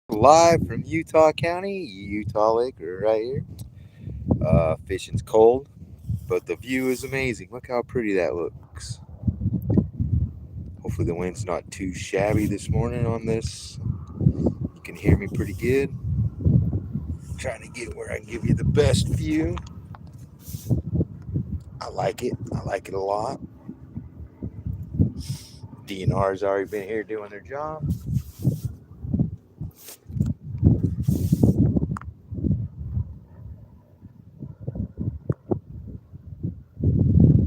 Live from Utah County, Utah Lake, right here. Fishing's cold, but the view is amazing. Look how pretty that looks. Hopefully, the wind's not too shabby this morning on this. You can hear me pretty good. Trying to get where I can give you the best view. I like it. I like it a lot. DNR's already been here doing their job.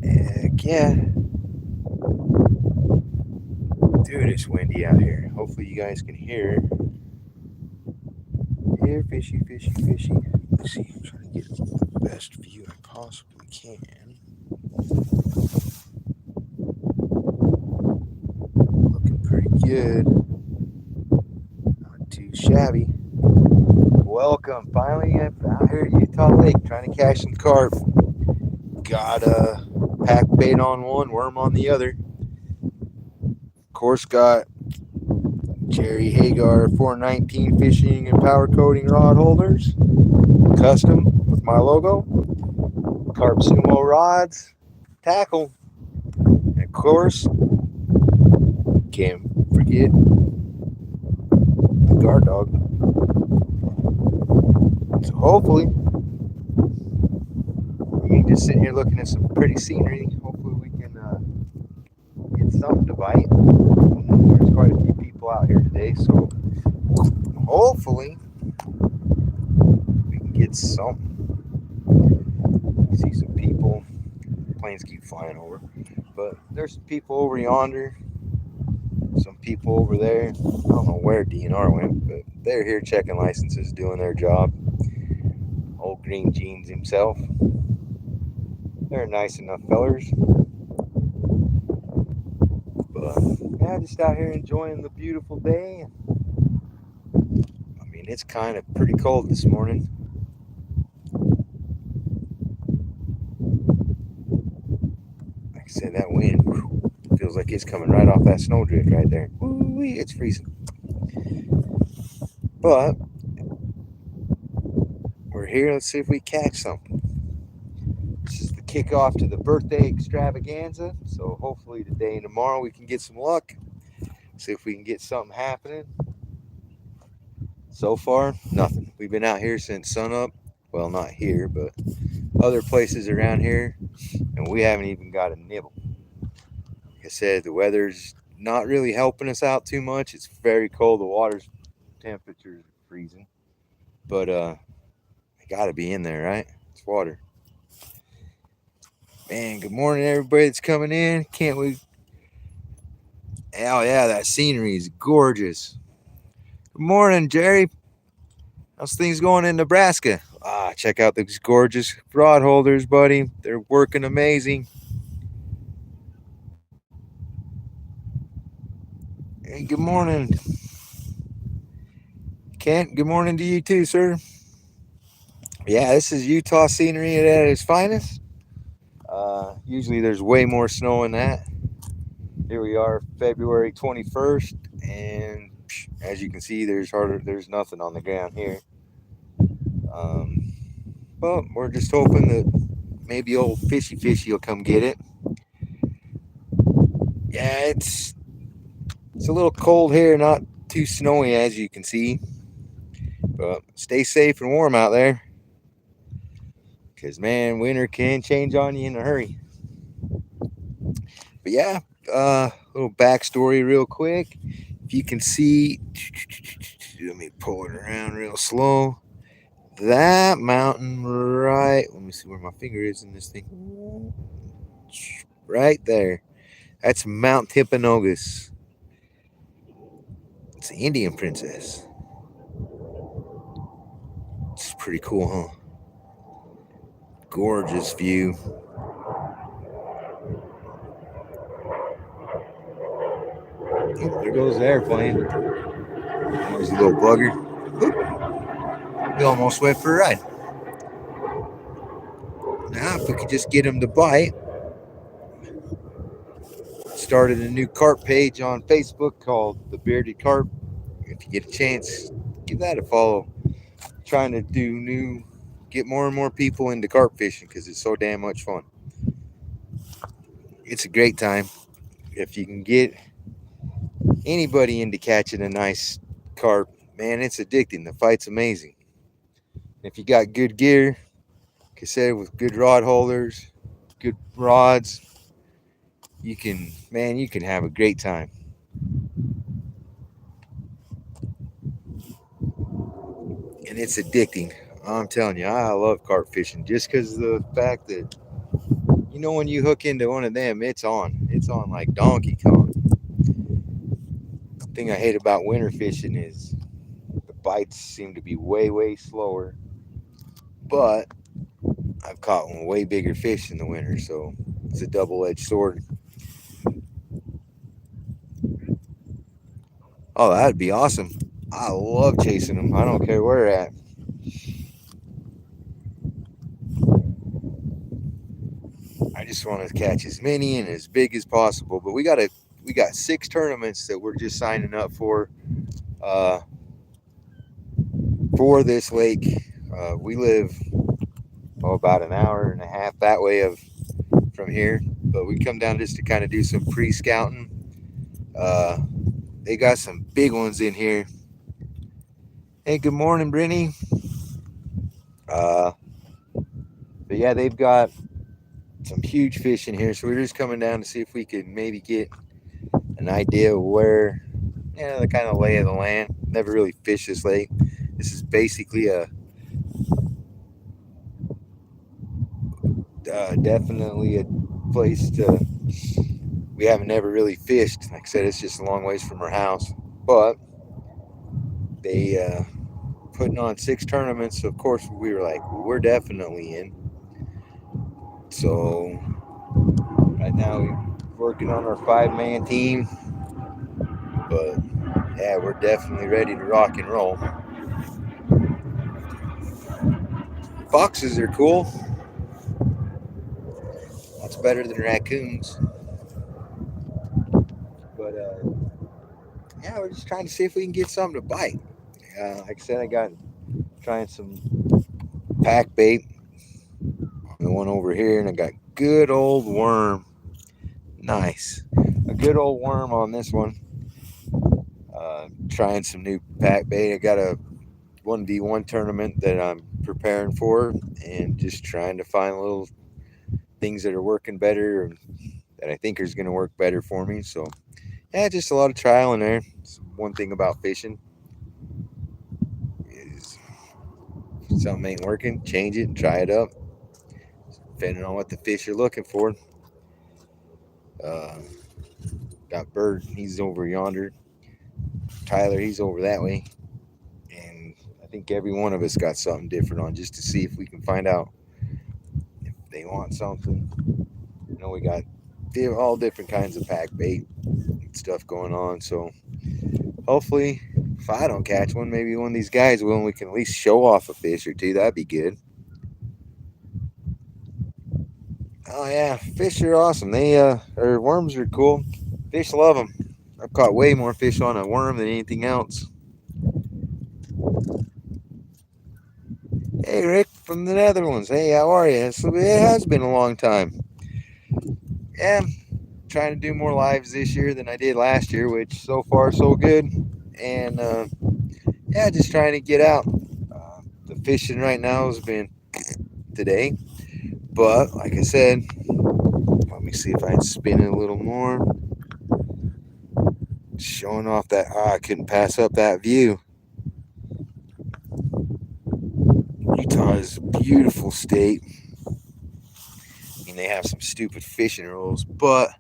Heck yeah. Dude, it's windy out here. Hopefully you guys can hear. Here, fishy, fishy, fishy. Let's see, I'm trying to get the best view I possibly can. Looking pretty good. Not too shabby. Welcome. Finally, I'm out here at Utah Lake trying to catch some carp. Got a pack bait on one, worm on the other. Of course, got Jerry Hagar 419 fishing and power coating rod holders, custom with my logo. Carp Sumo rods, tackle, and of course, can't forget the guard dog. So hopefully, we can just sit here looking at some pretty scenery. Hopefully, we can get something to bite. There's quite a few people out here today, so hopefully we can get something. See some people. Planes keep flying over, but there's some people over yonder. Some people over there. I don't know where DNR went, but they're here checking licenses, doing their job. Old Green Jeans himself. They're nice enough fellers. But yeah, just out here enjoying the beautiful day. I mean, it's kind of pretty cold this morning. Like I said, that wind feels like it's coming right off that snowdrift right there. Woo-wee, it's freezing. But we're here. Let's see if we catch something. This is the kickoff to the birthday extravaganza. So hopefully today and tomorrow we can get some luck. See if we can get something happening. So far, nothing. We've been out here since sunup. Well, not here, but other places around here, and we haven't even got a nibble. Like I said, the weather's not really helping us out too much. It's very cold. The water's temperature's freezing. But I gotta be in there, right? It's water. Man, good morning everybody that's coming in. Can't we? Oh yeah, that scenery is gorgeous. Good morning, Jerry. How's things going in Nebraska? Check out these gorgeous rod holders, buddy. They're working amazing. Hey, good morning, Kent. Good morning to you too, sir. Yeah, this is Utah scenery at its finest. Usually there's way more snow in that. Here we are, February 21st, and as you can see, there's nothing on the ground here. Um, but we're just hoping that maybe old Fishy Fishy will come get it. Yeah, it's a little cold here, not too snowy as you can see. But stay safe and warm out there. Because, man, winter can change on you in a hurry. But yeah, little backstory real quick. If you can see, let me pull it around real slow. That mountain right, let me see where my finger is in this thing. Right there. That's Mount Timpanogos. It's the Indian princess. It's pretty cool, huh? Gorgeous view. Oh, there goes the airplane. There's a little bugger. Oop. We almost went for a ride. Now, if we could just get him to bite. Started a new carp page on Facebook called The Bearded Carp. If you get a chance, give that a follow. Trying to get more and more people into carp fishing because it's so damn much fun. It's a great time if you can get anybody into catching a nice carp. Man, it's addicting. The fight's amazing. If you got good gear, like I said, with good rod holders, good rods, you can have a great time. And it's addicting. I'm telling you, I love carp fishing just because of the fact that when you hook into one of them, it's on. It's on like Donkey Kong. The thing I hate about winter fishing is the bites seem to be way, way slower. But I've caught one way bigger fish in the winter, so it's a double-edged sword. Oh, that'd be awesome. I love chasing them. I don't care where at. I just want to catch as many and as big as possible. But we got 6 tournaments that we're just signing up uh, for this lake. We live about an hour and a half that way from here, but we come down just to kind of do some pre-scouting. They got some big ones in here. Hey, good morning, Brittany. But yeah, they've got some huge fish in here, so we're just coming down to see if we could maybe get an idea of where, the kind of lay of the land. Never really fished this lake. This is basically definitely a place we haven't never really fished. Like I said, it's just a long ways from our house, but they putting on 6 tournaments. So of course, we were like, we're definitely in. So right now we're working on our 5-man team, but yeah, we're definitely ready to rock and roll. Foxes are cool. That's better than raccoons. But yeah, we're just trying to see if we can get something to bite. Like I said, I got trying some pack bait. The one over here, and I got good old worm. Nice. A good old worm on this one. Trying some new pack bait. I got a 1v1 tournament that I'm preparing for, and just trying to find little things that are working better, or that I think is going to work better for me. So yeah, just a lot of trial in there. It's one thing about fishing is if something ain't working, change it and try it up, depending on what the fish you're looking for. Got Bird, he's over yonder. Tyler, he's over that way. And I think every one of us got something different on, just to see if we can find out if they want something. We got all different kinds of pack bait and stuff going on. So hopefully, if I don't catch one, maybe one of these guys will, and we can at least show off a fish or two. That'd be good. Oh yeah, fish are awesome. Or worms are cool. Fish love them. I've caught way more fish on a worm than anything else. Hey, Rick from the Netherlands. Hey, how are you? It has been a long time. Yeah, trying to do more lives this year than I did last year, which so far so good. And yeah, just trying to get out. The fishing right now has been today, but like I said, let me see if I can spin it a little more. Showing off that, I couldn't pass up that view. Utah is a beautiful state. I mean, they have some stupid fishing rules, but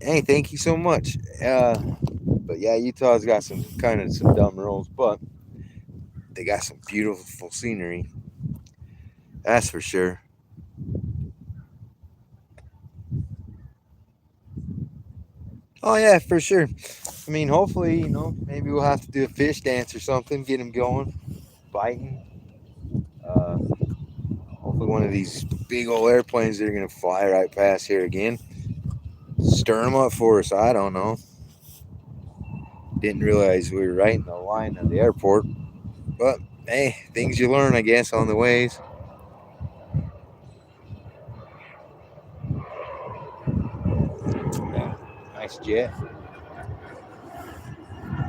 hey, thank you so much. But yeah, Utah's got some dumb rules, but they got some beautiful scenery. That's for sure. Oh yeah, for sure. I mean, hopefully, maybe we'll have to do a fish dance or something, get them going, biting. Hopefully one of these big old airplanes that are gonna fly right past here again. Stir them up for us. I don't know. Didn't realize we were right in the line of the airport. But hey, things you learn, I guess, on the ways. Yeah, nice jet.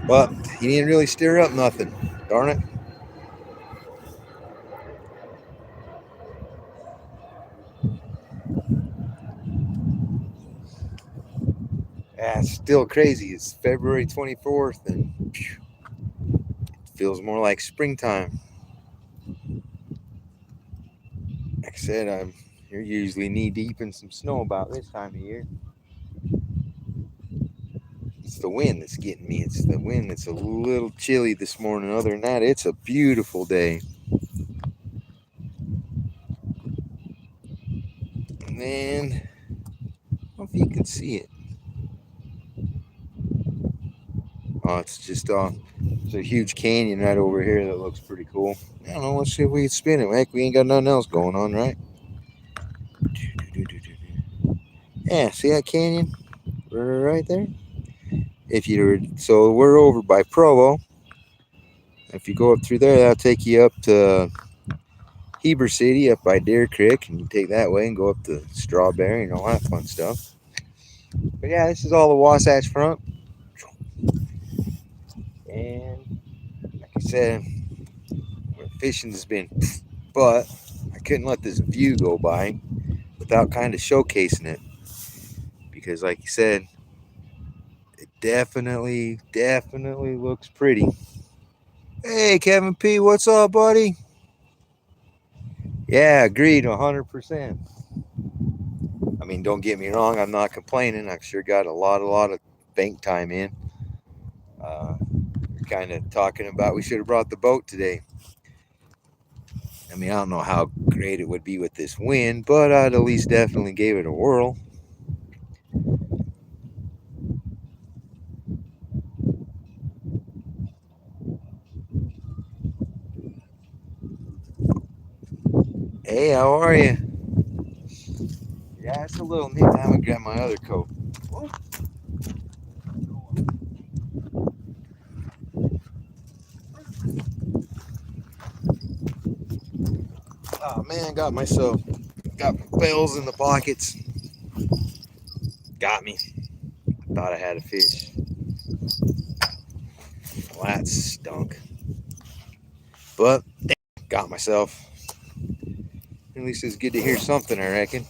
But he didn't really stir up nothing. Darn it. Yeah, it's still crazy. It's February 24th and it feels more like springtime. Like I said, you're usually knee deep in some snow about this time of year. It's the wind that's getting me. It's the wind that's a little chilly this morning. Other than that, it's a beautiful day. And then, I don't know if you can see it. Oh, it's just there's a huge canyon right over here that looks pretty cool. I don't know. Let's see if we can spin it. Heck, we ain't got nothing else going on, right? Yeah, see that canyon right there? So we're over by Provo. If you go up through there, that'll take you up to Heber City, up by Deer Creek, and you take that way and go up to Strawberry and all that fun stuff. But yeah, this is all the Wasatch Front. And like I said, fishing has been, but I couldn't let this view go by without kind of showcasing it. Because like you said, it definitely looks pretty. Hey, Kevin P., what's up, buddy? Yeah, agreed 100%. I mean, don't get me wrong, I'm not complaining. I've sure got a lot of bank time in. We're kind of talking about we should have brought the boat today. I mean, I don't know how great it would be with this wind, but I'd at least definitely gave it a whirl. Hey, how are you? Yeah, it's a little neat. I'm gonna grab my other coat. Whoa. Oh man, got bells in the pockets. Got me. Thought I had a fish. Well, that stunk. But got myself. At least it's good to hear something, I reckon.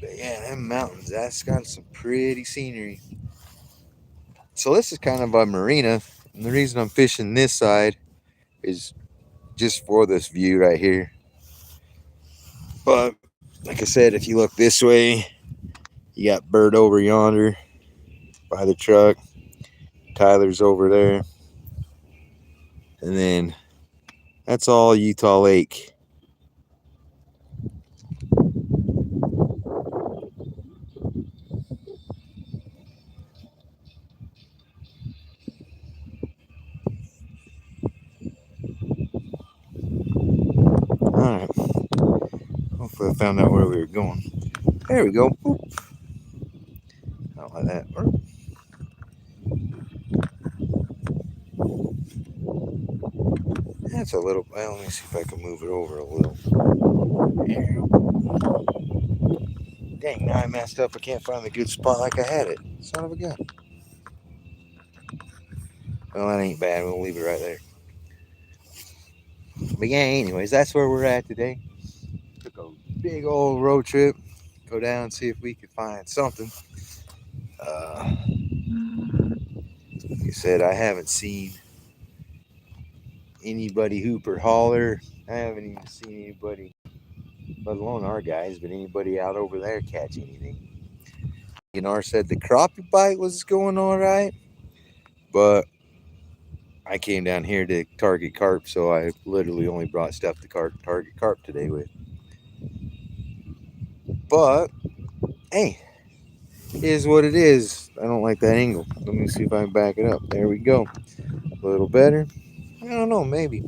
But yeah, them mountains, that's got some pretty scenery. So this is kind of a marina, and the reason I'm fishing this side is just for this view right here. But like I said, if you look this way, you got Bird over yonder by the truck. Tyler's over there. And then that's all Utah Lake. Alright. Hopefully I found out where we were going. There we go. Boop. I don't like that. That's a little. Well, let me see if I can move it over a little. Dang, now I messed up. I can't find the good spot like I had it. Son of a gun. Well, that ain't bad. We'll leave it right there. But yeah, anyways, that's where we're at today. Took a big old road trip. Go down and see if we could find something. Like I said, I haven't seen anybody hoop or holler. I haven't even seen anybody, let alone our guys, but anybody out over there catch anything. Ginar said the crappie bite was going all right, but I came down here to target carp, so I literally only brought stuff to target carp today with. But hey, it is what it is. I don't like that angle. Let me see if I can back it up. There we go. A little better. I don't know, maybe.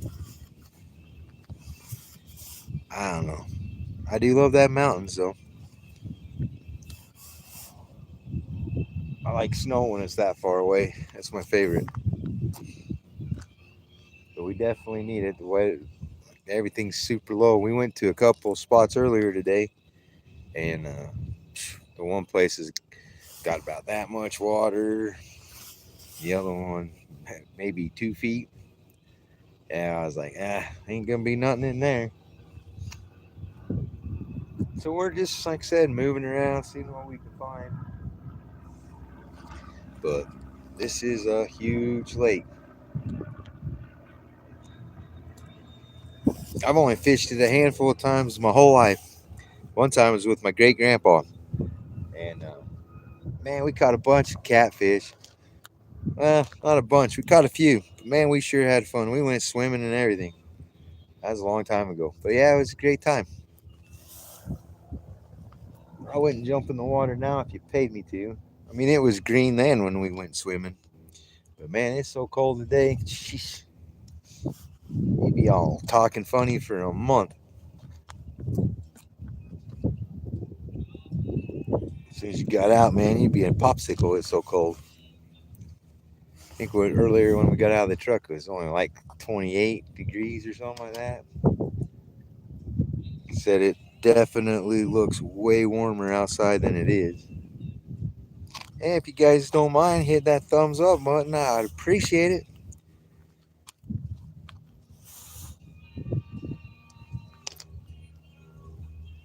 I don't know. I do love that mountains though. I like snow when it's that far away. That's my favorite. But we definitely need it. The way everything's super low. We went to a couple spots earlier today, and the one place has got about that much water. The other one, maybe 2 feet. Yeah, I was like, ain't gonna be nothing in there. So we're just, like I said, moving around, seeing what we can find. But this is a huge lake. I've only fished it a handful of times my whole life. One time was with my great grandpa, and man, we caught a bunch of catfish. Well, not a bunch. We caught a few. But man, we sure had fun. We went swimming and everything. That was a long time ago. But yeah, it was a great time. I wouldn't jump in the water now if you paid me to. I mean, it was green then when we went swimming. But man, it's so cold today. Sheesh. You'd be all talking funny for a month. As soon as you got out, man, you'd be a popsicle. It's so cold. I think earlier when we got out of the truck, it was only like 28 degrees or something like that. He said it definitely looks way warmer outside than it is. And if you guys don't mind, hit that thumbs up button. I'd appreciate it.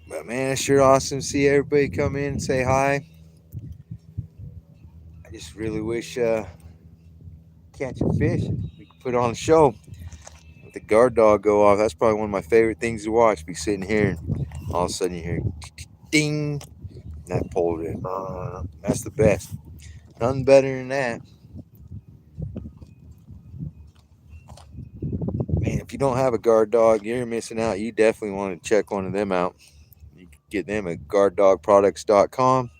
But man, it's sure awesome to see everybody come in and say hi. I just really wish catching fish, we could put on a show. With the guard dog go off, that's probably one of my favorite things to watch. Be sitting here and all of a sudden you hear ding, and that pole in. That's the best. Nothing better than that. Man, if you don't have a guard dog, you're missing out. You definitely want to check one of them out. You can get them at guarddogproducts.com.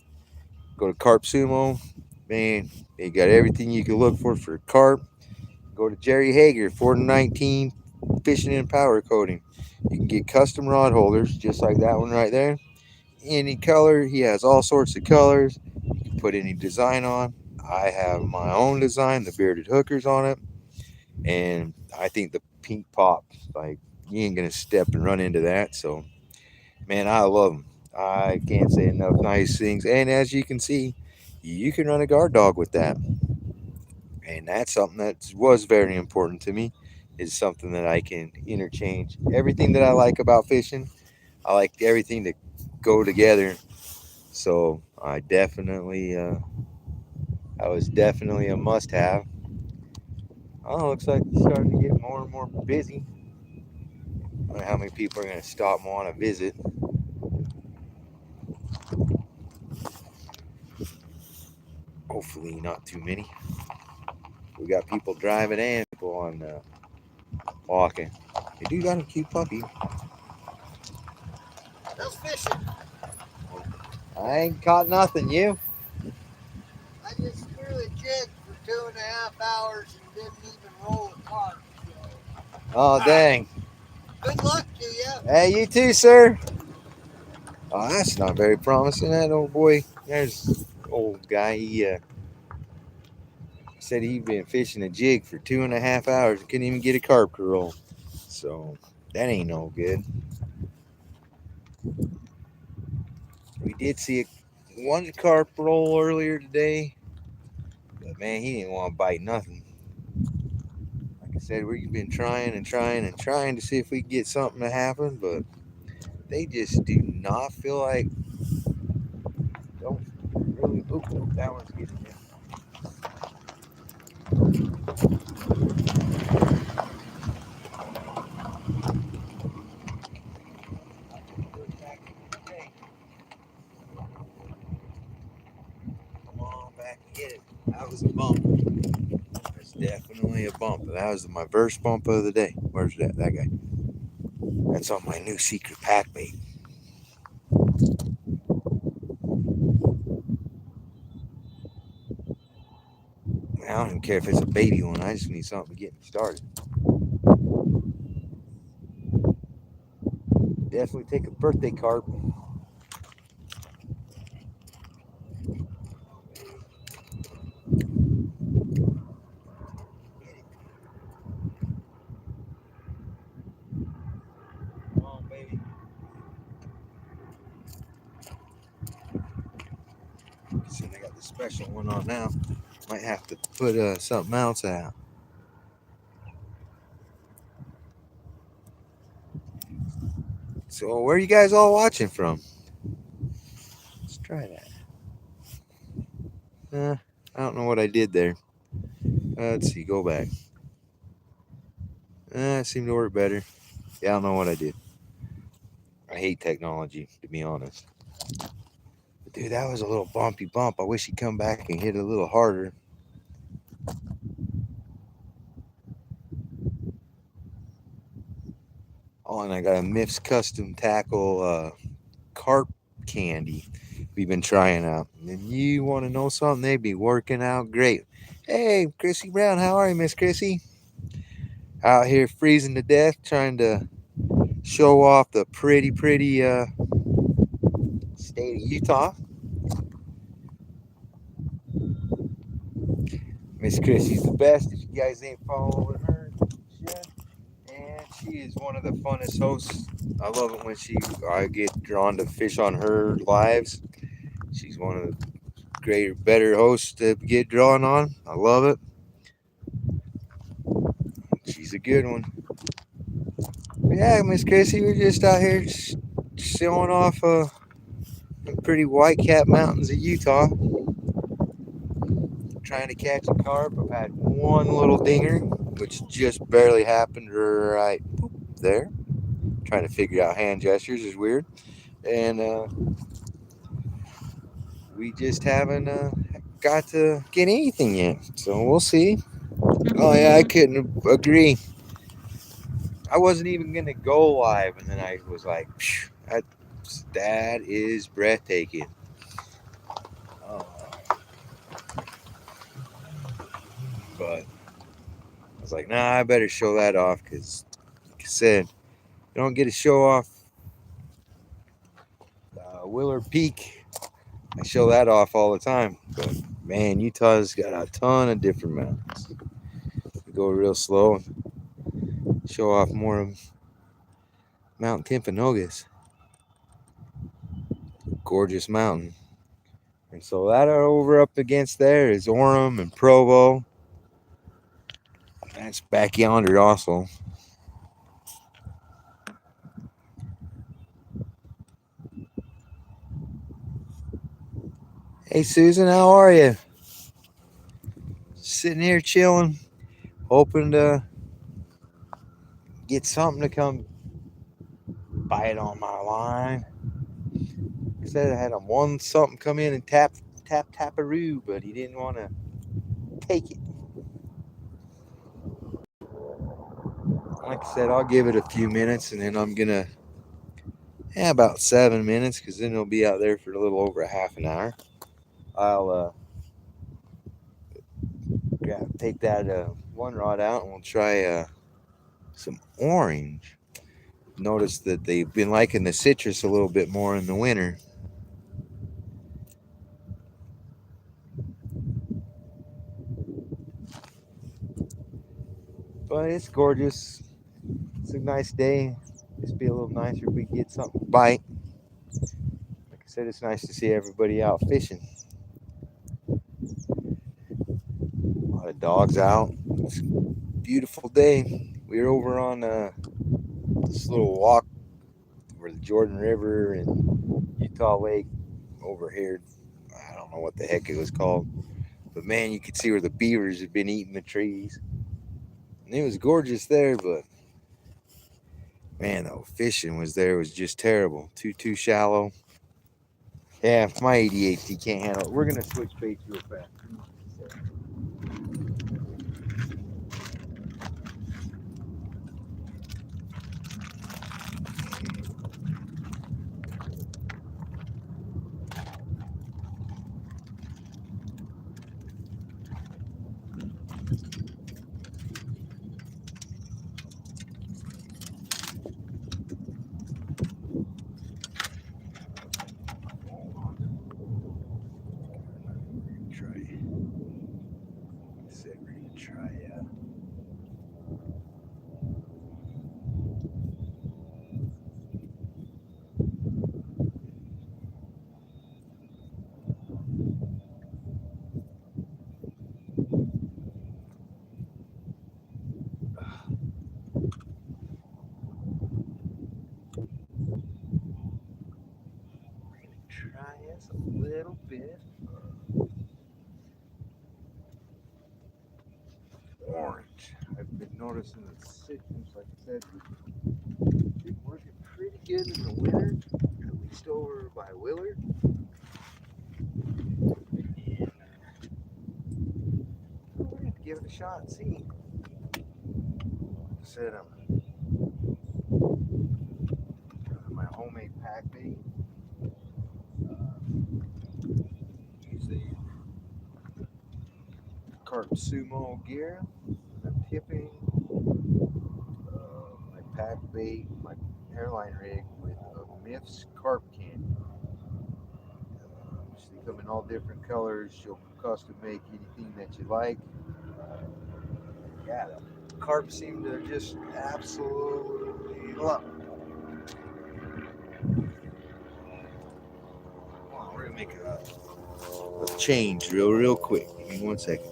Go to Carp Sumo. Man, they got everything you can look for carp. Go to Jerry Hager, 419 Fishing and Power Coating. You can get custom rod holders, just like that one right there. Any color. He has all sorts of colors. You can put any design on. I have my own design, the bearded hookers on it. And I think the pink pop, like, you ain't going to step and run into that. So, man, I love them. I can't say enough nice things. And as you can see, you can run a guard dog with that. And that's something that was very important to me, is something that I can interchange. Everything that I like about fishing, I like everything to go together. So I was definitely a must have. Oh, looks like it's starting to get more and more busy. I don't know how many people are going to stop and want to visit. Hopefully not too many. We got people driving and people on walking. They do got a cute puppy. How's fishing? I ain't caught nothing. You? I just threw a jig for 2.5 hours and didn't even roll a carp. So. Oh, dang. Good luck to you. Hey, you too, sir. Oh, that's not very promising, that old boy. There's old guy. He said he'd been fishing a jig for 2.5 hours and couldn't even get a carp to roll. So that ain't no good. We did see one carp roll earlier today, but man, he didn't want to bite nothing. Like I said, we've been trying and trying and trying to see if we can get something to happen, but they just do not feel like. Don't really. Oop, that one's getting in. Come on back and get it. That was a bump. That's definitely a bump. That was my first bump of the day. Where's that guy? That's on my new secret pack bait. I don't even care if it's a baby one. I just need something to get me started. definitely take a birthday carp. Come on, baby. See, they got the special one on now. Might have to put something else out. So, where are you guys all watching from? Let's try that. I don't know what I did there. Let's see, go back. It seemed to work better. Yeah, I don't know what I did. I hate technology, to be honest. But dude, that was a little bumpy bump. I wish he'd come back and hit it a little harder. Oh, and I got a Miff's Custom Tackle carp candy we've been trying out. And you want to know something? They be working out great. Hey, Chrissy Brown, how are you, Miss Chrissy? Out here freezing to death, trying to show off the pretty state of Utah. Miss Chrissy's the best. If you guys ain't following her, and she is one of the funnest hosts. I love it when I get drawn to fish on her lives. She's one of the greater, better hosts to get drawn on. I love it. She's a good one. But yeah, Miss Chrissy, we're just out here showing off the pretty Whitecap Mountains of Utah. Trying to catch a carp. I've had one little dinger, which just barely happened right there. Trying to figure out hand gestures is weird. And we just haven't got to get anything yet. So we'll see. Oh, yeah, I couldn't agree. I wasn't even going to go live. And then I was like, that is breathtaking. But I was like, nah, I better show that off because, like I said, you don't get to show off Willard Peak. I show that off all the time. But man, Utah's got a ton of different mountains. We go real slow and show off more of Mount Timpanogos. Gorgeous mountain. And so that over up against there is Orem and Provo. That's back yonder also. Hey Susan, how are you? Sitting here chilling, hoping to get something to come bite on my line. I said I had one something come in and tap-a-roo, but he didn't want to take it. Like I said, I'll give it a few minutes and then I'm gonna about 7 minutes, because then it'll be out there for a little over a half an hour. I'll take that one rod out and we'll try some orange. Notice that they've been liking the citrus a little bit more in the winter. But it's gorgeous. It's a nice day. Just be a little nicer if we get something to bite. Like I said, it's nice to see everybody out fishing. A lot of dogs out. It's a beautiful day. We were over on this little walk over the Jordan River and Utah Lake over here. I don't know what the heck it was called. But man, you could see where the beavers had been eating the trees. And it was gorgeous there, but man, the fishing was just terrible. Too shallow. Yeah, my ADHD can't handle it. We're gonna switch baits real fast. Try this a little bit. Orange. I've been noticing that citrus, like I said, has been working pretty good in the winter, at least over by Willard. And we're going to give it a shot and see. Like I said, my homemade pack bait. Use the Carp Sumo gear. I'm tipping my pack bait, my airline rig with a Myths carp can. They come in all different colors. She'll custom make anything that you like. Yeah, the carp seem to just absolutely love it. Well, we're gonna make a change real quick. Give me 1 second.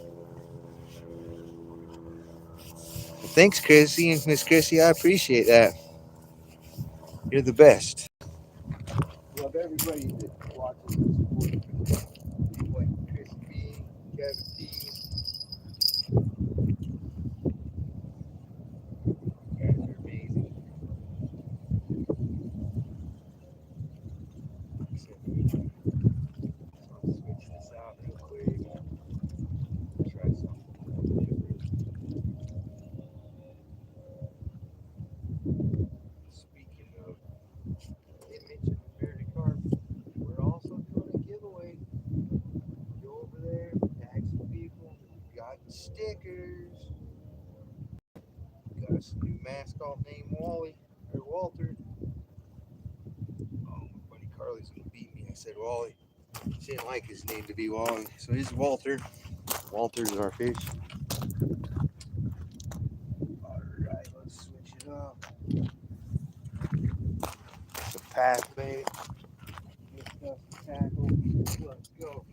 Well, thanks, Chrissy and Miss Chrissy. I appreciate that. You're the best. Love everybody that watches and supports me. Like Chrissy B, Kevin D. You guys are amazing. So, I'll switch this out real quick. Try something different. Speaking of, they mentioned Bearded Carp. We're also doing a giveaway. Go over there, tag some people. We've got stickers. Got us a new mascot named Wally or Walter. Oh, my buddy Carly's gonna beat me. I said Wally. She didn't like his name to be Wally, so he's Walter. Walter's our fish. Alright, let's switch it up. Some path bait. Good stuff to tackle. Let's go.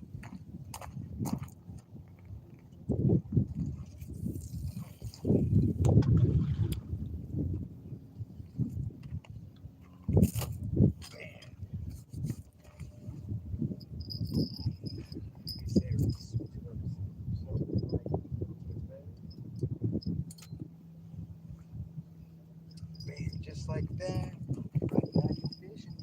Man, just like that. Like that is fishing.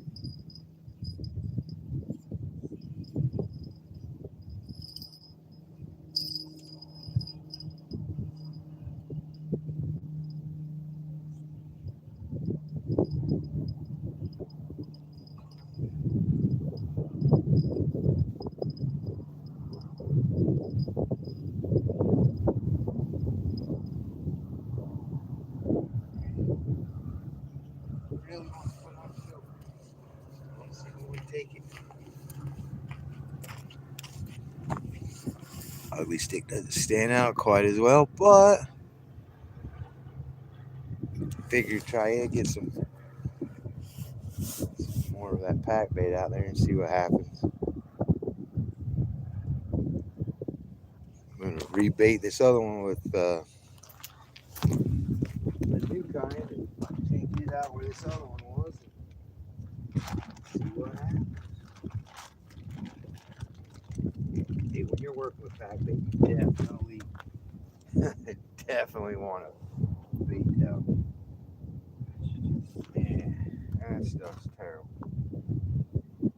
Really want to put on show. Let's see where we take it. Ugly stick doesn't stand out quite as well, but figure try it, get some more of that pack bait out there and see what happens. I'm gonna rebait this other one with the new kind and take it out where this other one was and see what happens. Hey, when you're working with pack bait, you definitely want to bait down. Man, that stuff's terrible.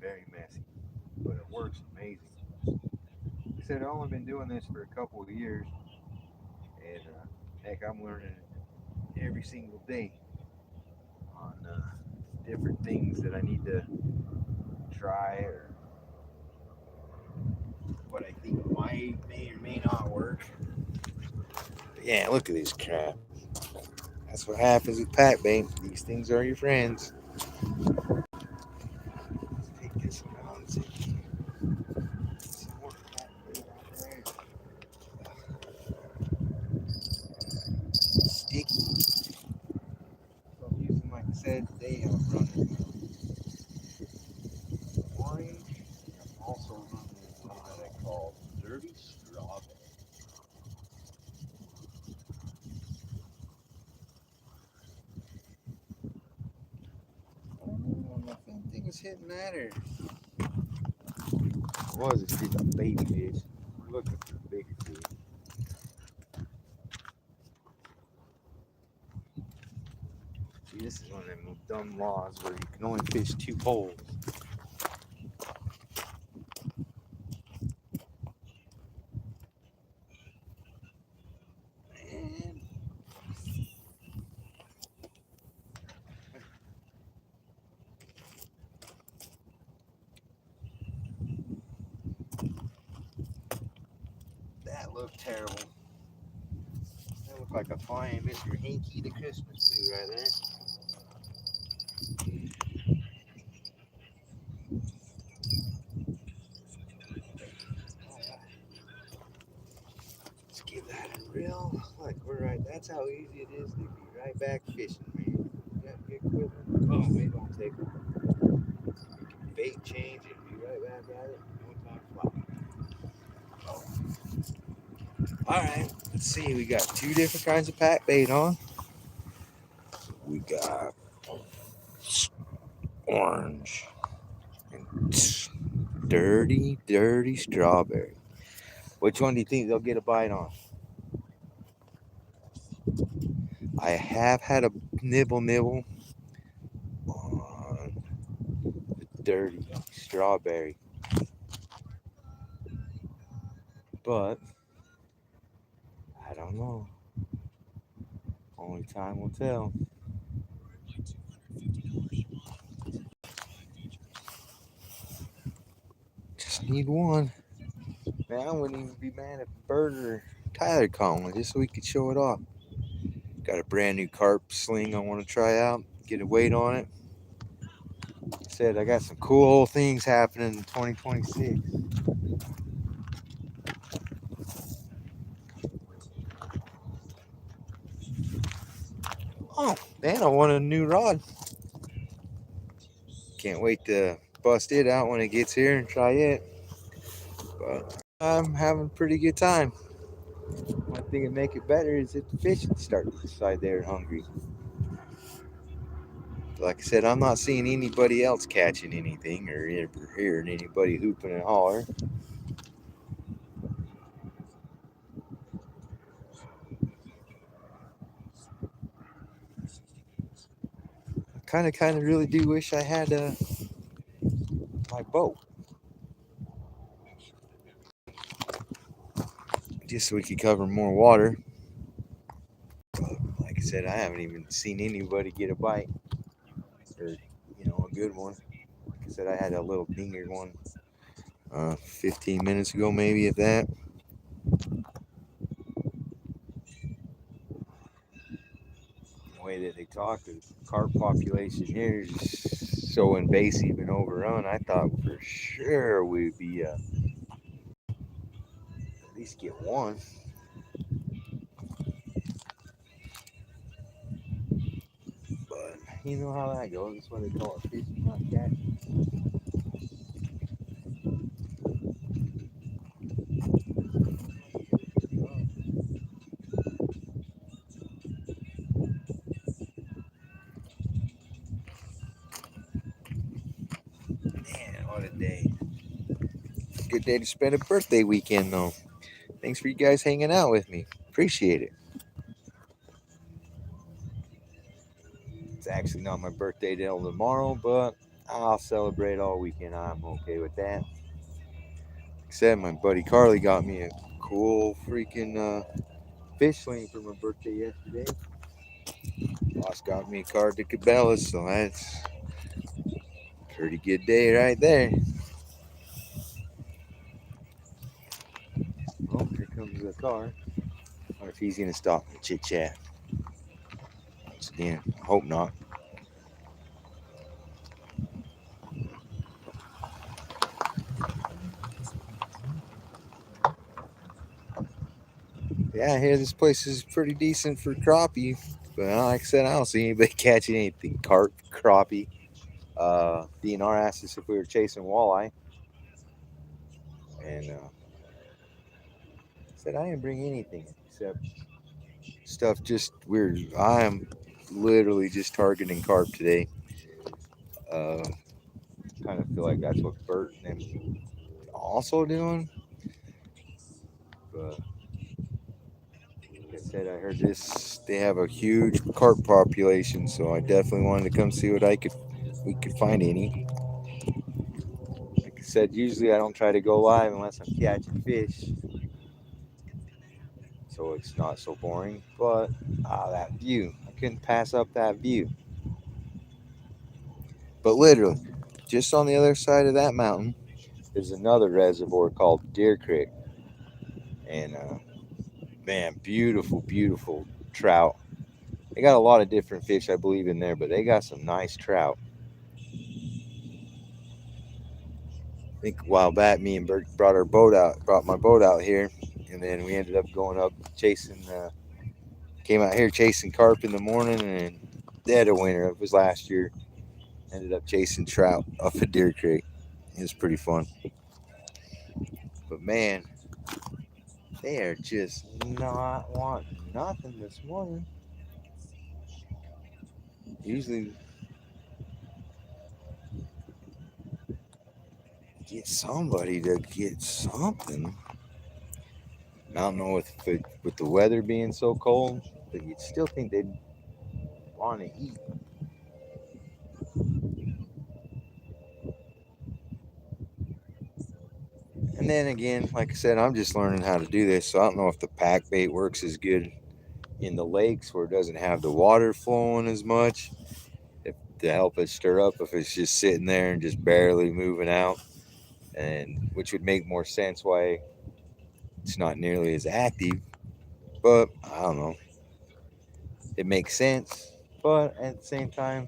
Very messy, but it works amazing. I said I've only been doing this for a couple of years, and heck, I'm learning every single day on different things that I need to try or what I think may or may not work. But yeah, look at this crap. That's what happens with pack bait. These things are your friends. Let's take this one out and see some more pack bait out there. Sticky. So I'm using, like I said, today I'm running orange. I'm also running one that I call Dirty Strawberry. was hitting that, or was it just a baby fish? Looking for bigger fish. See, this is one of them dumb laws where you can only fish 2 holes. Man. That looked terrible. That looked like a flying Mr. Hinky the Christmas tree right there. Let's give that a reel. Like we're right. That's how easy it is to be right back fishing, man. You got good equipment. Boom, it don't take long. You can bait change and be right back at it. No time flat. All right, let's see. We got 2 different kinds of pack bait on. We got orange and dirty strawberry. Which one do you think they'll get a bite on? I have had a nibble on the dirty strawberry, but I don't know. Only time will tell. Just need one. Man, I wouldn't even be mad if Bert or Tyler caught one just so we could show it off. Got a brand new carp sling I want to try out, get a weight on it. Said I got some cool things happening in 2026. Oh, man, I want a new rod. Can't wait to bust it out when it gets here and try it. But I'm having a pretty good time. One thing that make it better is if the fish start to decide they're hungry. Like I said, I'm not seeing anybody else catching anything or hearing anybody hooping and hollering. I kind of really do wish I had my boat. Just so we could cover more water. But like I said, I haven't even seen anybody get a bite. Or, a good one. Like I said, I had a little dinger one 15 minutes ago, maybe, if that. The way that they talk, the carp population here is just so invasive and overrun. I thought for sure we'd be at least get one. But you know how that goes. That's why they call it fishing, not catching. Man, what a day. Good day to spend a birthday weekend, though. Thanks for you guys hanging out with me. Appreciate it. It's actually not my birthday till tomorrow, but I'll celebrate all weekend. I'm okay with that. Like I said, my buddy Carly got me a cool freaking fish sling for my birthday yesterday. Boss got me a card to Cabela's, so that's a pretty good day right there. Oh, here comes the car. I wonder if he's gonna stop and chit chat. Once again, I hope not. Yeah, I hear this place is pretty decent for crappie, but like I said, I don't see anybody catching anything carp, crappie. DNR asked us if we were chasing walleye, and said I didn't bring anything except stuff just weird. I am literally just targeting carp today. Uh, Kind of feel like that's what Bert and them also doing. But like I said, I heard this. They have a huge carp population, so I definitely wanted to come see what we could find any. Like I said, usually I don't try to go live unless I'm catching fish, so it's not so boring. But that view, I couldn't pass up that view. But literally, just on the other side of that mountain, there's another reservoir called Deer Creek, and man, beautiful, beautiful trout. They got a lot of different fish, I believe, in there, but they got some nice trout. I think a while back, me and Bert brought my boat out here, and then we ended up going up chasing. Came out here chasing carp in the morning, and dead of winter. It was last year. Ended up chasing trout off of Deer Creek. It was pretty fun. But man, they are just not wanting nothing this morning. Usually get somebody to get something. I don't know with the weather being so cold, but you'd still think they'd want to eat. And then again, like I said, I'm just learning how to do this, so I don't know if the pack bait works as good in the lakes where it doesn't have the water flowing as much. If to help it stir up, if it's just sitting there and just barely moving out, and which would make more sense why it's not nearly as active. But I don't know. It makes sense, but at the same time,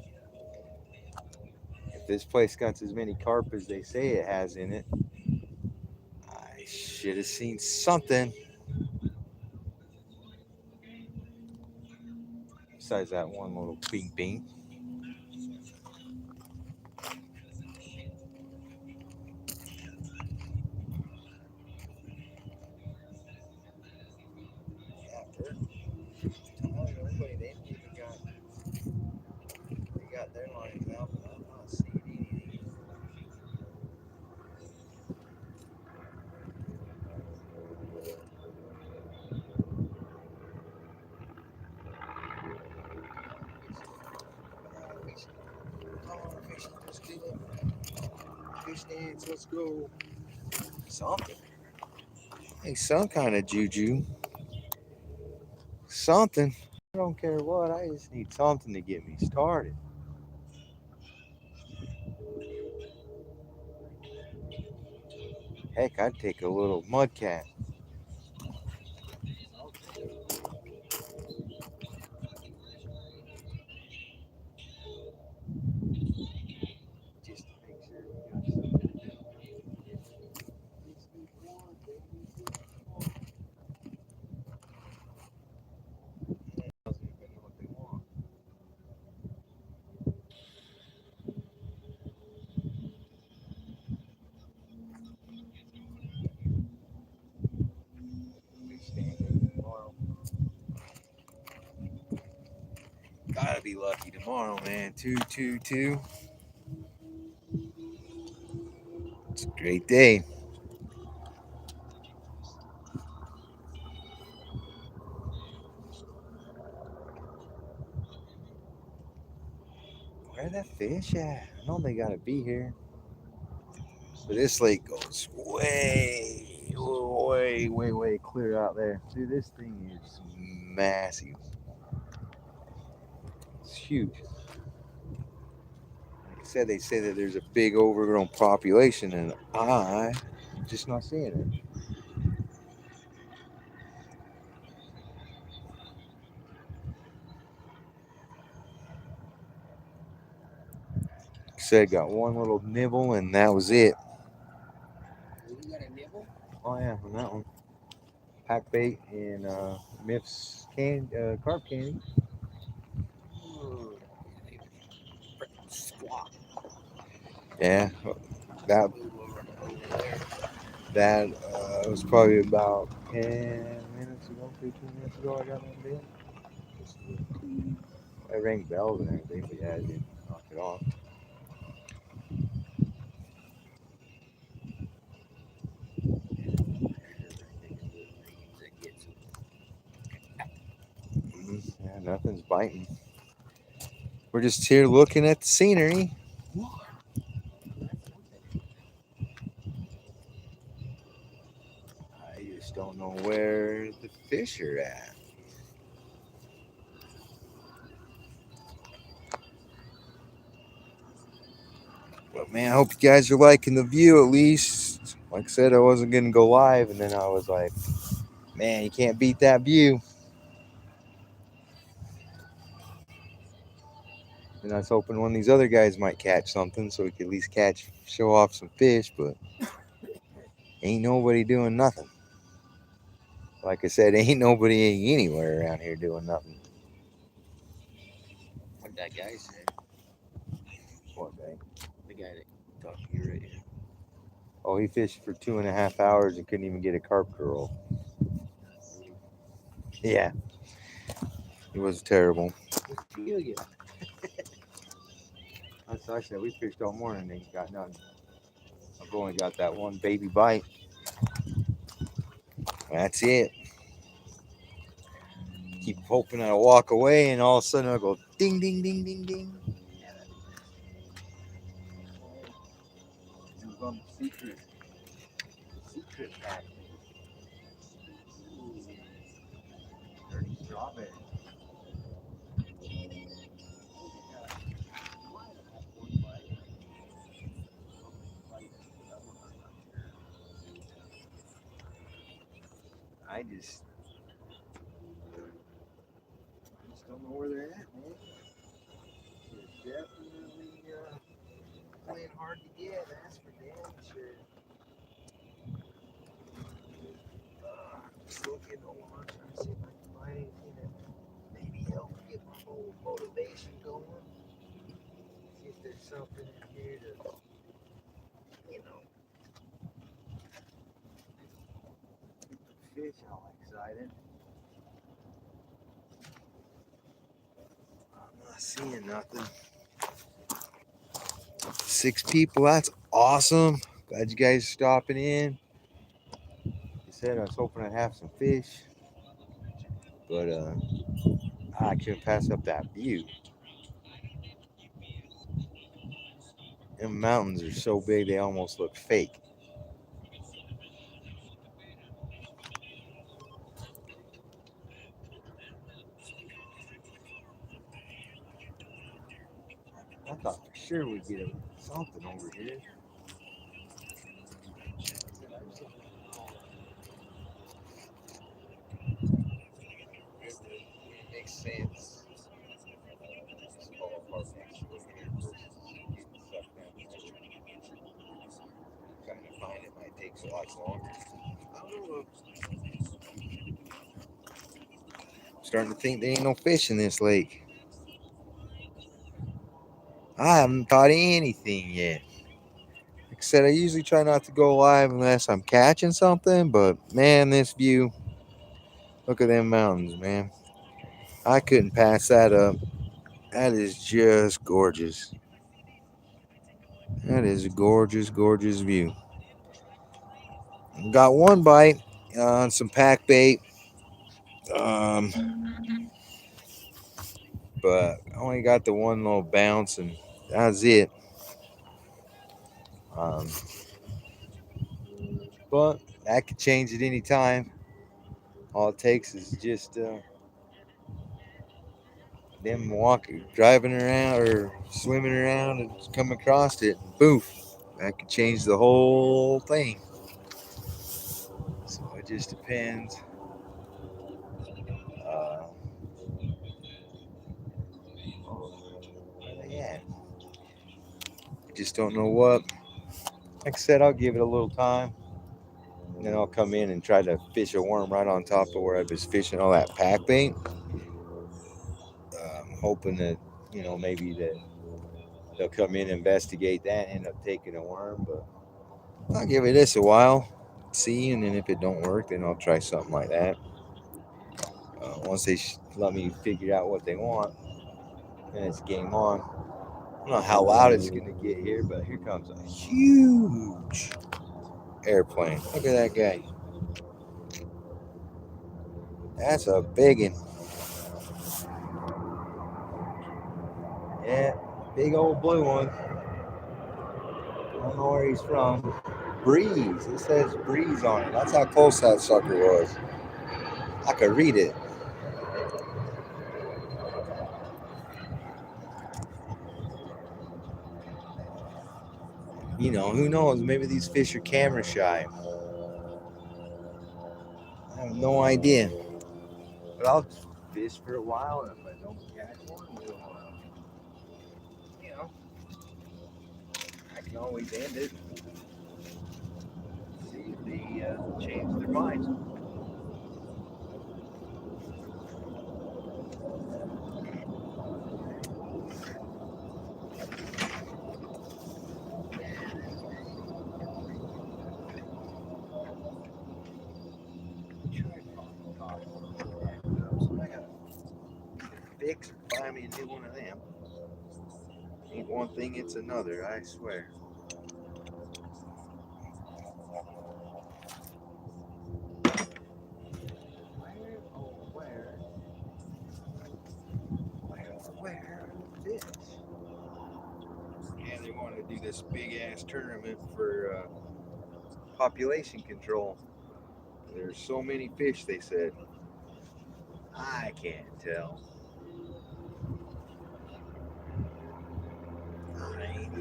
if this place got as many carp as they say it has in it, I should have seen something besides that one little bing bing. Yeah, Bert. Nobody they even got their lines out, but I'm not seeing anything. Fish, come on, fish, let's do it. Fish dance, let's go. Something. Hey, some kind of juju. Something. I don't care what. I just need something to get me started. Heck, I'd take a little mud cat. Just to make sure we got something. Just need one, baby. Just one. Doesn't even know what they want. We stand there tomorrow. Gotta be lucky tomorrow, man. 222. It's a great day. Where that fish at? I know they gotta be here. But this lake goes way clear out there. Dude, this thing is massive. It's huge. Like I said, they say that there's a big overgrown population, and I'm just not seeing it. Like I said, got one little nibble, and that was it. You got a nibble? Oh yeah, on that one. Pack bait and Miff's carp candy. Ooh, freaking squat. Yeah, that Move over there. was probably about 10 minutes ago, 15 minutes ago. I got that bit. I rang bells and everything, but yeah, I didn't knock it off. Nothing's biting. We're just here looking at the scenery. I just don't know where the fish are at. But man, I hope you guys are liking the view at least. Like I said, I wasn't gonna go live, and then I was like, man, you can't beat that view. And I was hoping one of these other guys might catch something so we could at least show off some fish, but ain't nobody doing nothing. Like I said, ain't nobody anywhere around here doing nothing. What that guy said. What guy? The guy that talked to you right here. Oh, he fished for 2.5 hours and couldn't even get a carp curl. Yeah. It was terrible. Feel you. That's what I said. We fished all morning and got nothing. I've only got that one baby bite. That's it. Keep hoping I'll walk away, and all of a sudden I'll go ding, ding, ding, ding, ding. It was on the secret pack. Dirty strawberry. I just don't know where they're at, man. They're definitely playing hard to get. That's for damn sure. Just looking over, trying to see if I can find anything that maybe help get my whole motivation going. See if there's something in here to, you know, fish all excited. I'm not seeing nothing. 6 people, that's awesome. Glad you guys are stopping in. Like I said, I was hoping I'd have some fish, but I couldn't pass up that view. Them mountains are so big they almost look fake. I thought for sure we'd get something over here. It makes sense. Trying to find it might take so much longer. Starting to think there ain't no fish in this lake. I haven't caught anything yet. Like I said, I usually try not to go live unless I'm catching something, but man, this view, look at them mountains, man. I couldn't pass that up. That is just gorgeous. That is a gorgeous, gorgeous view. Got one bite on some pack bait, but I only got the one little bounce, and that's it. But that could change at any time. All it takes is just them driving around or swimming around and come across it. Boof, that could change the whole thing. So it just depends. Yeah, just don't know what. Like I said, I'll give it a little time. And then I'll come in and try to fish a worm right on top of where I was fishing all that pack bait. Hoping that, maybe that they'll come in, investigate that, and end up taking a worm. But I'll give it this a while, see, and then if it don't work, then I'll try something like that. Once they let me figure out what they want, then it's game on. I don't know how loud it's going to get here, but here comes a huge airplane. Look at that guy. That's a big one. Yeah, big old blue one. I don't know where he's from. Breeze. It says Breeze on it. That's how close that sucker was. I could read it. You know, who knows? Maybe these fish are camera shy. I have no idea. But I'll fish for a while, and if I don't catch one, we'll, you know, I can always end it. See if they change their mind. I gotta fix or buy me a new one of them. Ain't one thing, it's another, I swear. Where fish? Yeah, they want to do this big ass tournament for population control. There's so many fish, they said. I can't tell. I ain't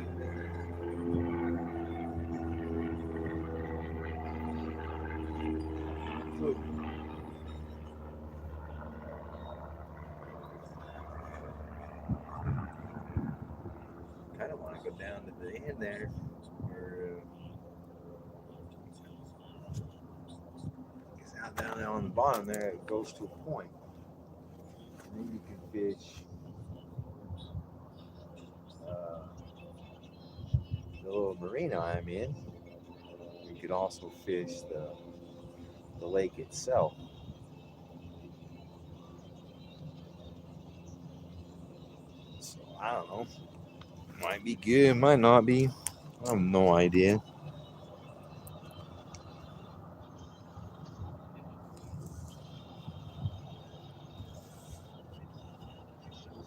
kind of want to go down to the end there, or it's out down there on the bottom there. It goes to a point. And then you can fish the little marina I'm in. You could also fish the lake itself. So I don't know. Might be good, might not be. I have no idea.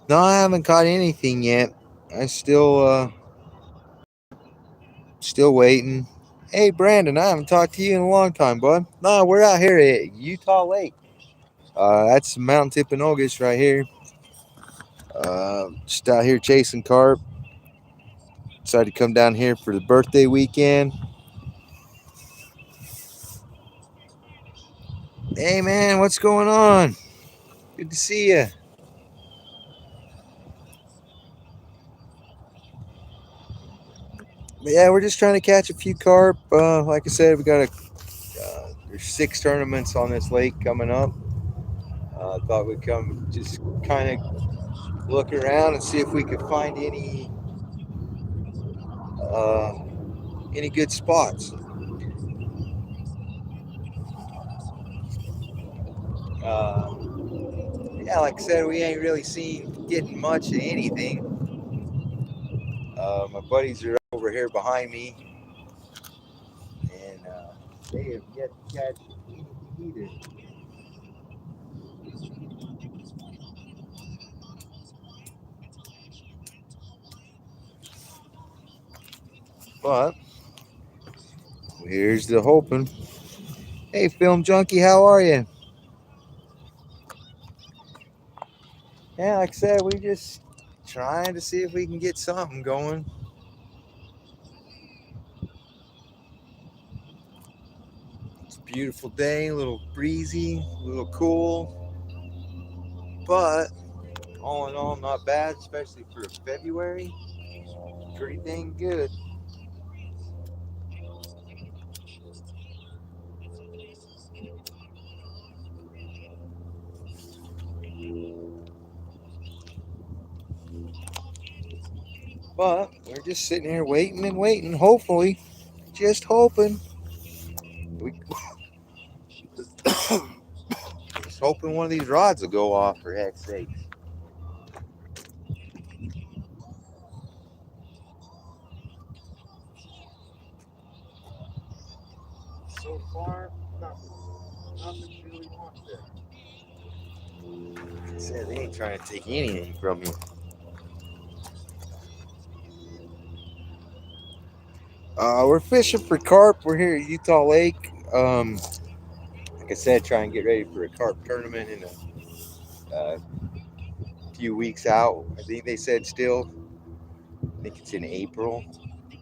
No, I haven't caught anything yet. I still waiting. Hey Brandon, I haven't talked to you in a long time, bud. No, we're out here at Utah Lake. That's Mount Timpanogos right here. Just out here chasing carp. Decided to come down here for the birthday weekend. Hey man, what's going on? Good to see you. But yeah, we're just trying to catch a few carp. Like I said, we got there's 6 tournaments on this lake coming up. Thought we'd come just kind of look around and see if we could find any good spots. Yeah, like I said, we ain't really seen getting much of anything. My buddies are over here behind me, and they have yet to catch anything either. But here's the hoping. Hey, Film Junkie, how are you? Yeah, like I said, we just trying to see if we can get something going. It's a beautiful day, a little breezy, a little cool, but all in all, not bad, especially for February. Pretty dang good. But we're just sitting here waiting and waiting, hopefully, just hoping. We just hoping one of these rods will go off, for heck's sake. So far, nothing really wants there. Said they ain't trying to take anything from you. We're fishing for carp. We're here at Utah Lake. Like I said, trying to get ready for a carp tournament in a few weeks out. I think they said still. I think it's in April.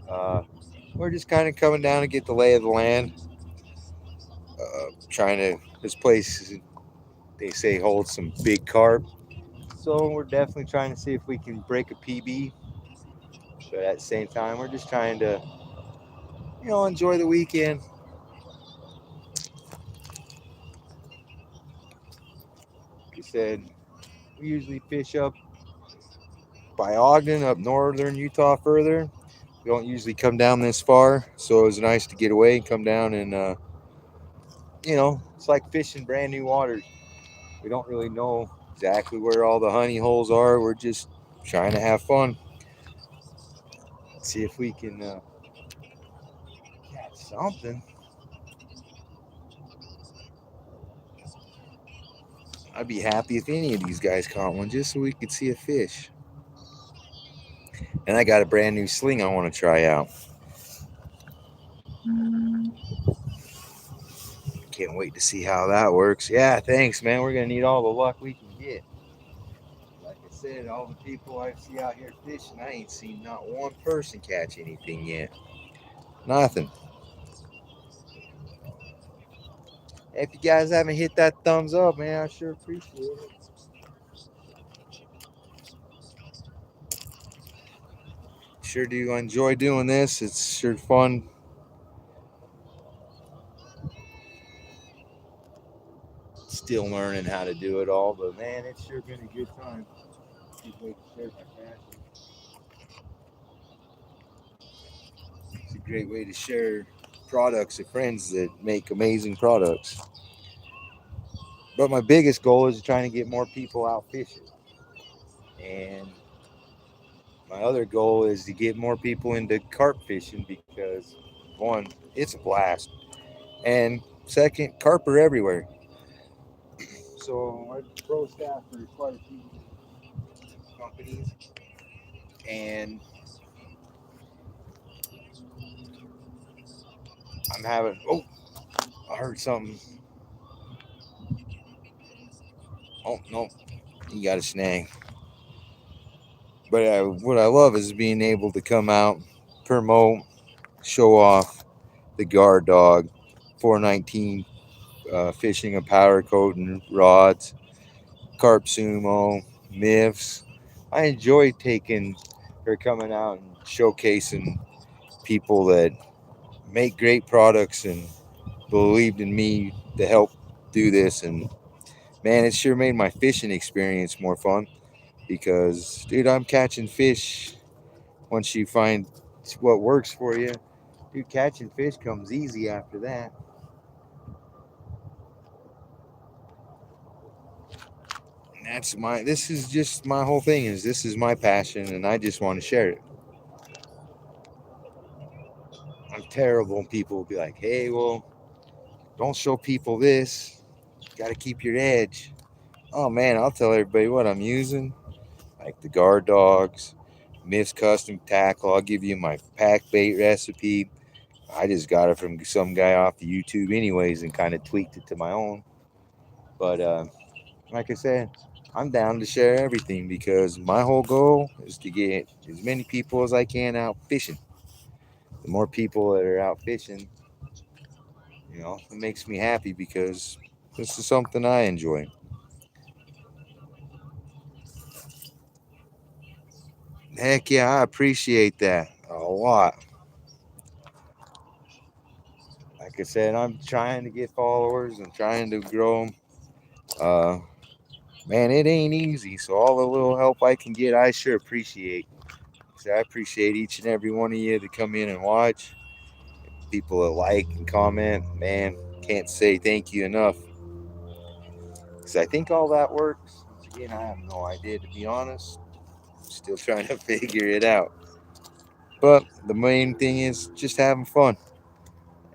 Uh, we're just kind of coming down to get the lay of the land. Trying to, this place, they say, holds some big carp. So we're definitely trying to see if we can break a PB. But at the same time, we're just trying to, enjoy the weekend. Like I said, we usually fish up by Ogden, up northern Utah further. We don't usually come down this far, so it was nice to get away and come down and, it's like fishing brand new waters. We don't really know exactly where all the honey holes are. We're just trying to have fun. See if we can catch something. I'd be happy if any of these guys caught one just so we could see a fish. And I got a brand new sling I want to try out. Can't wait to see how that works. Yeah, thanks, man. We're going to need all the luck we can get. Like I said, all the people I see out here fishing, I ain't seen not one person catch anything yet. Nothing. If you guys haven't hit that thumbs up, man, I sure appreciate it. Sure do enjoy doing this. It's sure fun. Still learning how to do it all, but man, it's sure been a good time. It's a great way to share products with friends that make amazing products. But my biggest goal is trying to get more people out fishing. And my other goal is to get more people into carp fishing because, one, it's a blast. And second, carp are everywhere. So I pro staff for quite a few companies. And I'm having, I heard something. Oh, no, you got a snag. But what I love is being able to come out, promote, show off the guard dog, 419 fishing and powder coating rods, carp sumo, miffs. I enjoy taking or coming out and showcasing people that make great products and believed in me to help do this. And man, it sure made my fishing experience more fun because, dude, I'm catching fish once you find what works for you. Dude, catching fish comes easy after that. And this is just my whole thing is this is my passion and I just want to share it. I'm terrible and people will be like, hey, well, don't show people this. Got to keep your edge. Oh man, I'll tell everybody what I'm using. Like the guard dogs, Miss Custom Tackle. I'll give you my pack bait recipe. I just got it from some guy off the YouTube anyways and kind of tweaked it to my own. But like I said, I'm down to share everything because my whole goal is to get as many people as I can out fishing. The more people that are out fishing, it makes me happy because this is something I enjoy. Heck yeah, I appreciate that a lot. Like I said, I'm trying to get followers and trying to grow them. Uh, man, it ain't easy. So all the little help I can get, I sure appreciate. So I appreciate each and every one of you that come in and watch. People that like and comment, man, can't say thank you enough. Because I think all that works. Once again, I have no idea, to be honest. I'm still trying to figure it out. But the main thing is just having fun.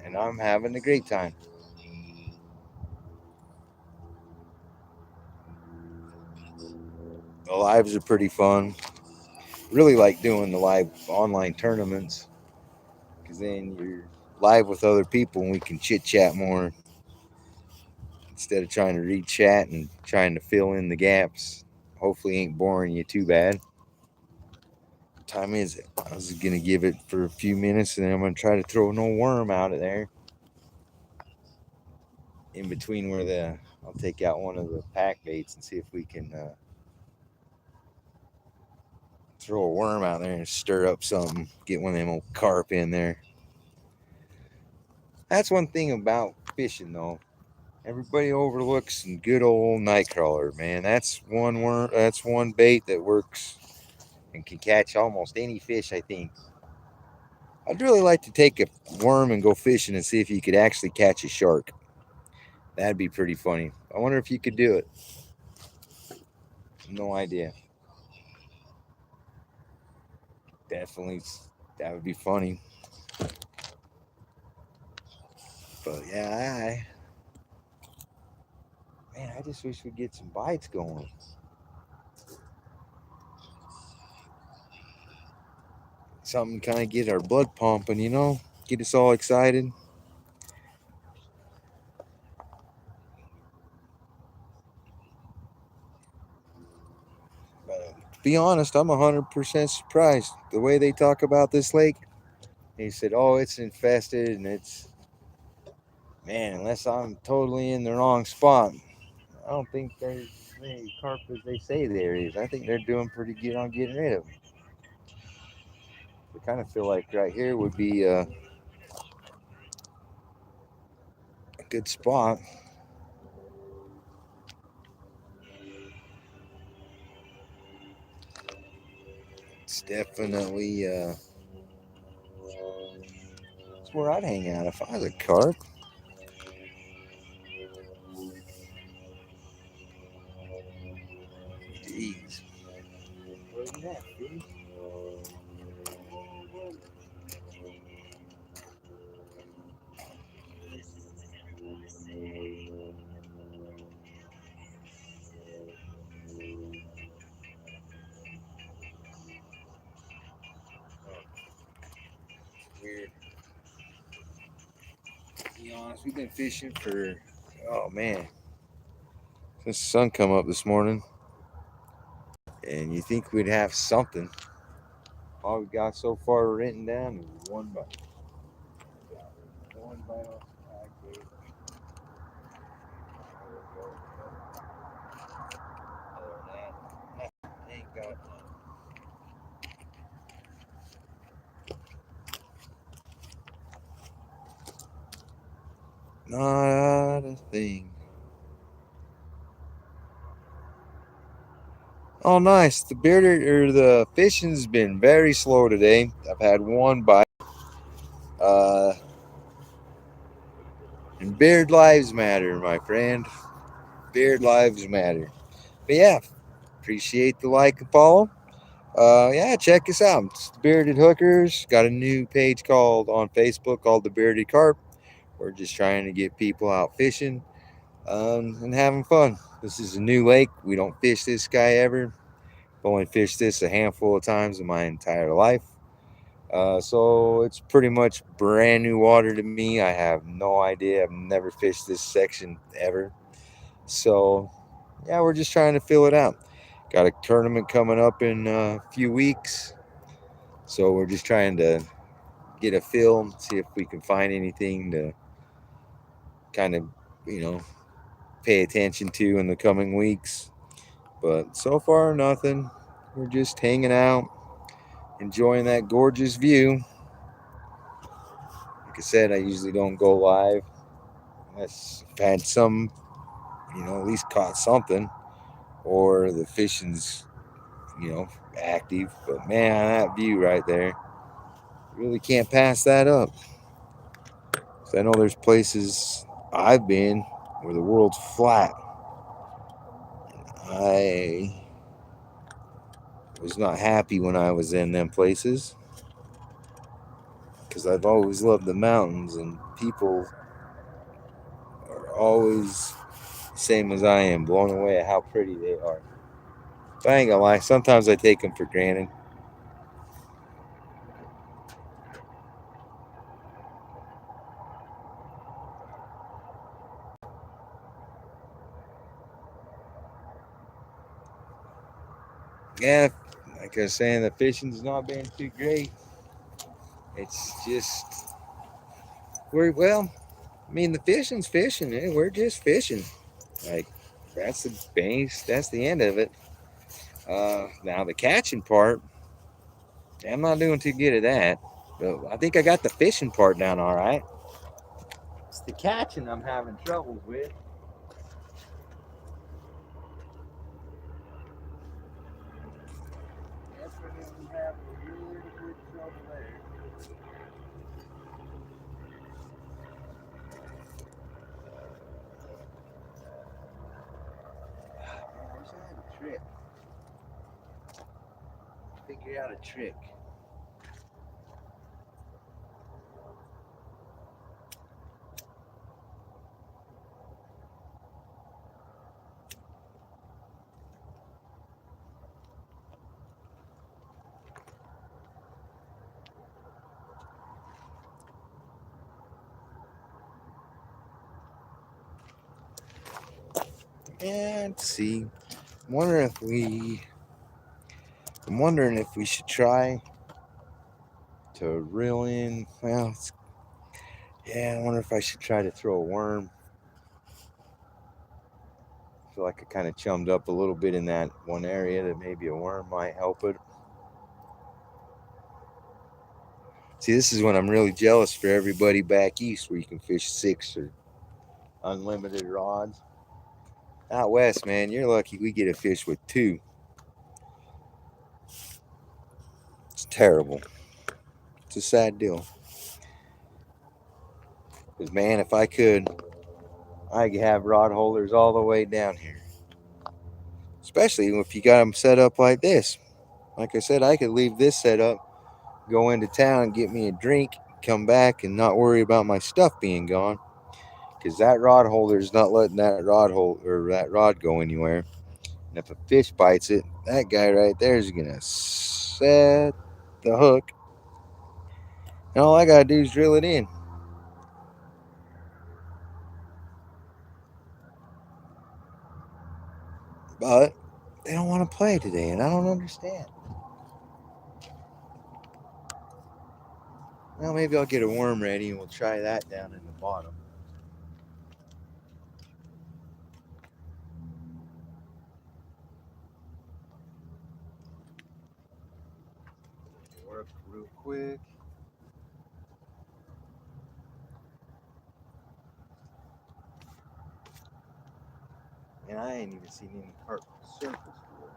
And I'm having a great time. The lives are pretty fun. Really like doing the live online tournaments because because then you're live with other people and we can chit chat more instead of trying to read chat and trying to fill in the gaps. Hopefully, ain't boring you too bad. What time is it? I was gonna give it for a few minutes and then I'm gonna try to throw no worm out of there. In between I'll take out one of the pack baits and see if we can throw a worm out there and stir up something. Get one of them old carp in there. That's one thing about fishing, though. Everybody overlooks some good old nightcrawler, man. That's one worm. That's one bait that works and can catch almost any fish, I think. I'd really like to take a worm and go fishing and see if you could actually catch a shark. That'd be pretty funny. I wonder if you could do it. No idea. Definitely, that would be funny. But yeah, I just wish we'd get some bites going. Something kind of get our blood pumping, get us all excited. But to be honest, I'm 100% surprised the way they talk about this lake. They said, "Oh, it's infested," and man, unless I'm totally in the wrong spot, I don't think there's as many carp as they say there is. I think they're doing pretty good on getting rid of them. I kind of feel like right here would be a good spot. It's definitely it's where I'd hang out if I was a carp. Jeez. Where you at, dude? Weird. To be honest, we've been fishing for, oh man, since the sun come up this morning. And you think we'd have something. All we got so far written down is one bite. One bite off the pack bait. Other than that, ain't got none. Not a thing. Oh, nice. The bearded or the fishing's been very slow today. I've had one bite. And beard lives matter, my friend. Beard lives matter. But yeah, appreciate the like and follow. Yeah, check us out. It's the Bearded Hookers. Got a new page called on Facebook called the Bearded Carp. We're just trying to get people out fishing and having fun. This is a new lake. We don't fish this guy ever. I've only fished this a handful of times in my entire life. So it's pretty much brand new water to me. I have no idea. I've never fished this section ever. So yeah, we're just trying to fill it out. Got a tournament coming up in a few weeks. So we're just trying to get a film, see if we can find anything to kind of, you know, pay attention to in the coming weeks. But so far, nothing. We're just hanging out, enjoying that gorgeous view. Like I said, I usually don't go live unless I've had some, at least caught something or the fishing's, active. But man, that view right there, really can't pass that up. So I know there's places I've been where the world's flat. I was not happy when I was in them places because I've always loved the mountains and people are always the same as I am, blown away at how pretty they are. But I ain't gonna lie, sometimes I take them for granted. Yeah, like I was saying, the fishing's not been too great. It's just well, I mean, the fishing's fishing. We're just fishing. Like that's the base. That's the end of it. Now the catching part, I'm not doing too good at that. But I think I got the fishing part down all right. It's the catching I'm having troubles with. Definitely having a little bit of trouble there. I wish I had a trick. Figure out a trick. And see, I'm wondering if we. I'm wondering if we should try to reel in. Well, yeah. I wonder if I should try to throw a worm. I feel like I kind of chummed up a little bit in that one area that maybe a worm might help it. See, this is when I'm really jealous for everybody back east where you can fish 6 or unlimited rods. Out west, man, you're lucky we get a fish with 2. It's terrible. It's a sad deal. Because, man, if I could, I could have rod holders all the way down here. Especially if you got them set up like this. Like I said, I could leave this set up, go into town, get me a drink, come back, and not worry about my stuff being gone. Because that rod holder is not letting that rod go anywhere. And if a fish bites it, that guy right there is gonna set the hook, and all I gotta do is drill it in. But they don't want to play today, and I don't understand. Well, maybe I'll get a worm ready and we'll try that down in the bottom. Work real quick. And I ain't even seen any carp surface for it.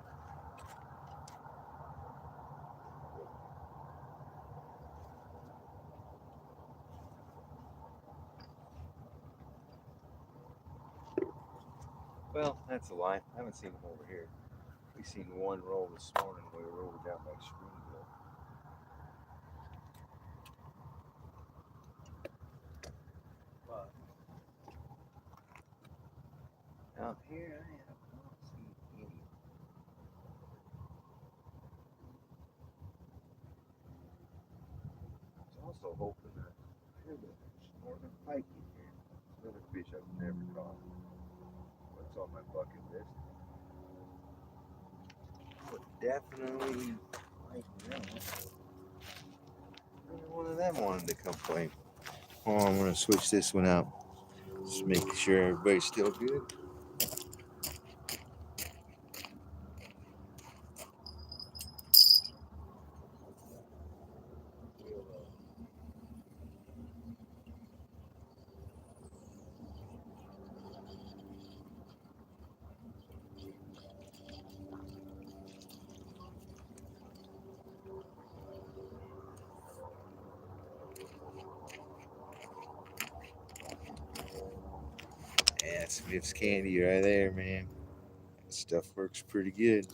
Well, that's a lie. I haven't seen them over here. We seen one roll this morning when we were over down by Springville. But out here, I have not seen any. I was also hoping that I heard that there's northern pike in here. Another fish I've never caught. What's on my bucket list? Would definitely like that. One of them wanted to come play. Oh, I'm gonna switch this one out. Just making sure everybody's still good. Yeah, that's Smith's candy right there, man. Stuff works pretty good.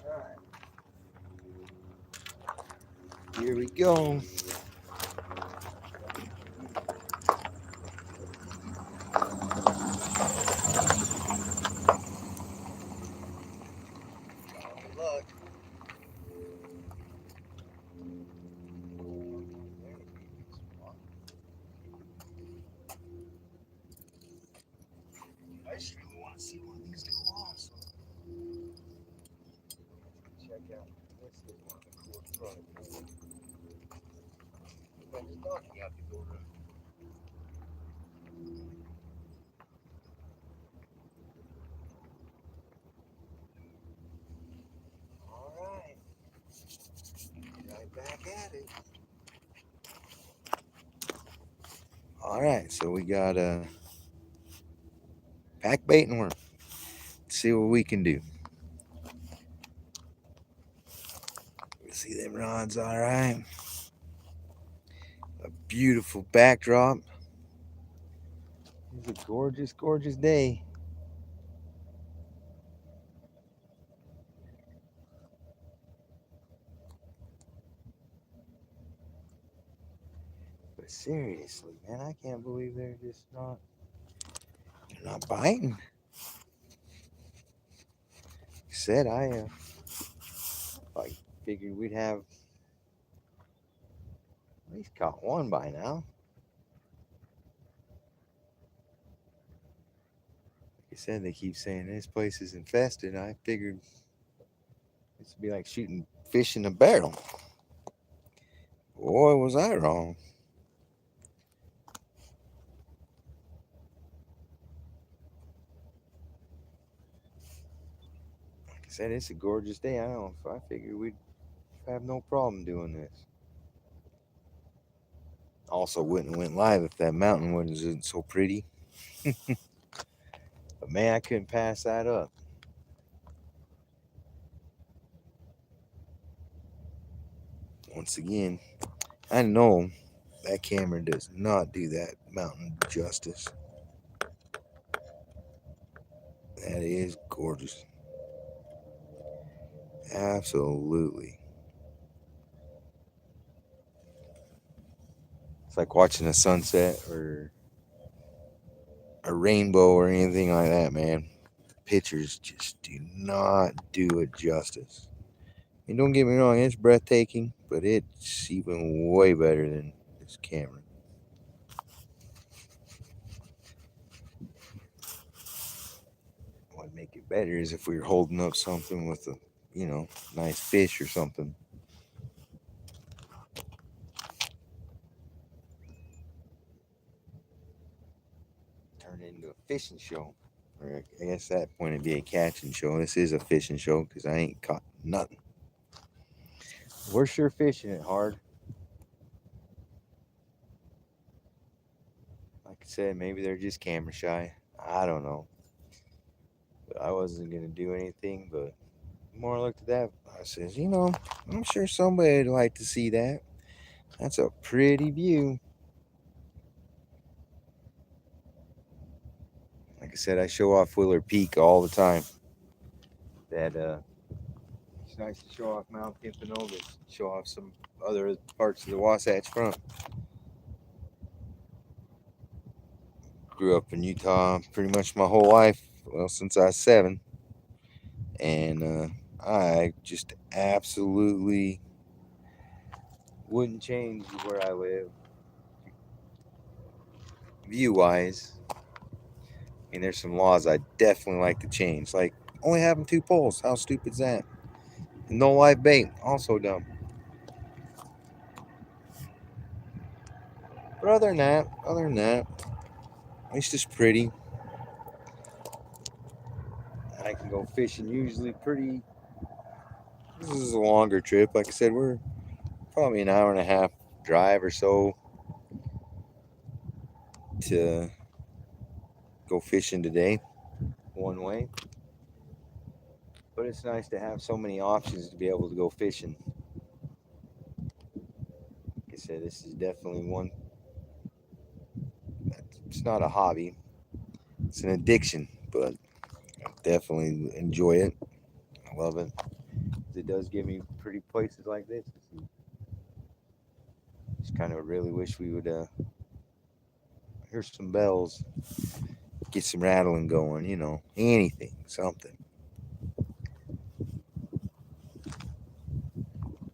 Alright. Here we go. Good luck. I just really want to see one of these go doggy out the door. All right. Right back at it. All right, so we got pack bait and worm. Let's see what we can do. See them rods, all right. A beautiful backdrop. It's a gorgeous, gorgeous day. But seriously, man, I can't believe they're not biting. Said I figured we'd have at least caught one by now. Like I said, they keep saying this place is infested. I figured this would be like shooting fish in a barrel. Boy, was I wrong. Like I said, it's a gorgeous day. I figured we'd have no problem doing this. Also wouldn't have went live if that mountain wasn't so pretty. But man, I couldn't pass that up. Once again, I know that camera does not do that mountain justice. That is gorgeous. Absolutely. It's like watching a sunset or a rainbow or anything like that, man. Pictures just do not do it justice. And don't get me wrong, it's breathtaking, but it's even way better than this camera. What would make it better is if we were holding up something with a, nice fish or something. Turn it into a fishing show. Or I guess at that point it'd be a catching show. This is a fishing show because I ain't caught nothing. We're sure fishing it hard. Like I said, maybe they're just camera shy. I don't know. But I wasn't going to do anything, but the more I looked at that, I says, I'm sure somebody'd like to see that. That's a pretty view. Like I said, I show off Willard Peak all the time. That it's nice to show off Mount Timpanogos, show off some other parts of the Wasatch Front. Grew up in Utah pretty much my whole life, well, since I was 7. And I just absolutely wouldn't change where I live view-wise. I mean, there's some laws I definitely like to change, like only having 2 poles. How stupid is that? And no live bait, also dumb. But other than that, at least it's pretty. I can go fishing usually pretty. This is a longer trip. Like I said, we're probably an hour and a half drive or so to go fishing today, one way. But it's nice to have so many options to be able to go fishing. Like I said, this is definitely one. It's not a hobby. It's an addiction, but I definitely enjoy it. I love it. It does give me pretty places like this to see. Just kind of really wish we would hear some bells, get some rattling going, anything, something.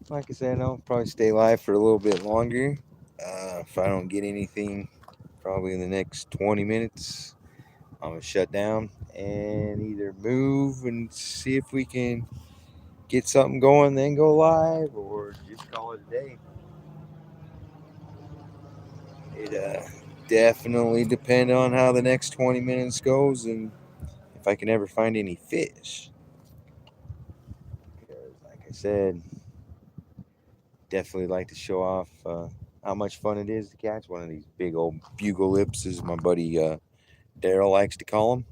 Like I said, I'll probably stay live for a little bit longer. If I don't get anything, probably in the next 20 minutes, I'm going to shut down and either move and see if we can get something going, then go live, or just call it a day. It definitely depend on how the next 20 minutes goes and if I can ever find any fish. Because, like I said, definitely like to show off how much fun it is to catch one of these big old bugle lips, as my buddy Daryl likes to call them.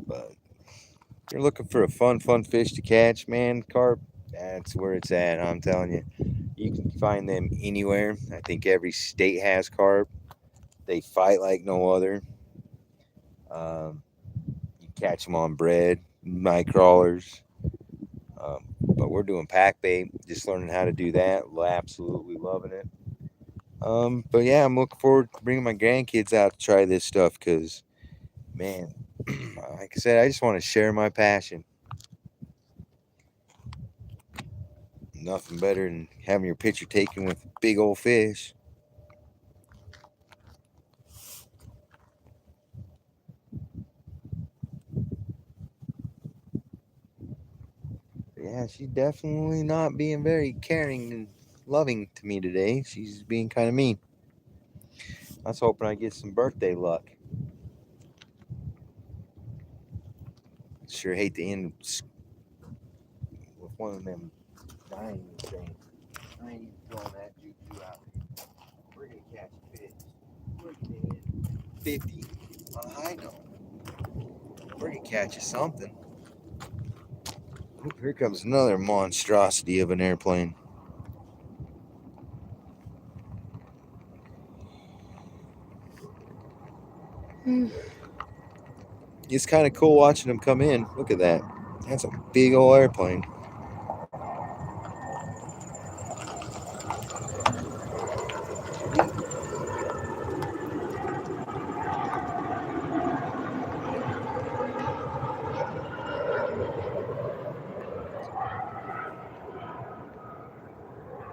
But if you're looking for a fun fish to catch, man, carp, that's where it's at. I'm telling you, you can find them anywhere. I think every state has carp. They fight like no other. Um, you catch them on bread, night crawlers. But we're doing pack bait, just learning how to do that. Absolutely loving it. But yeah, I'm looking forward to bringing my grandkids out to try this stuff because, man, like I said, I just want to share my passion. Nothing better than having your picture taken with big old fish. Yeah, she's definitely not being very caring and loving to me today. She's being kind of mean. I was hoping I get some birthday luck. Sure hate to end with one of them dying things. I ain't even throwing that juju out. We're gonna catch a fish. We're gonna hit 50 on a high note. We're gonna catch you something. Oop, here comes another monstrosity of an airplane. It's kind of cool watching them come in. Look at that. That's a big old airplane.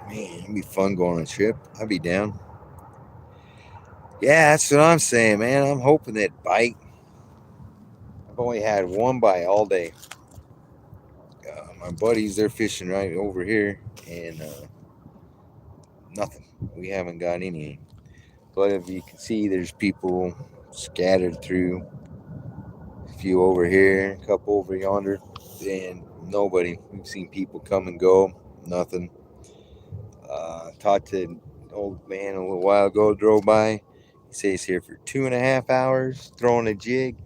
Man, it'd be fun going on a trip. I'd be down. Yeah, that's what I'm saying, man. I'm hoping that bite. I've only had one bite all day. My buddies, they're fishing right over here, and nothing. We haven't got any. But if you can see, there's people scattered through. A few over here, a couple over yonder, and nobody. We've seen people come and go. Nothing. Talked to an old man a little while ago, drove by. He says he's here for 2.5 hours throwing a jig.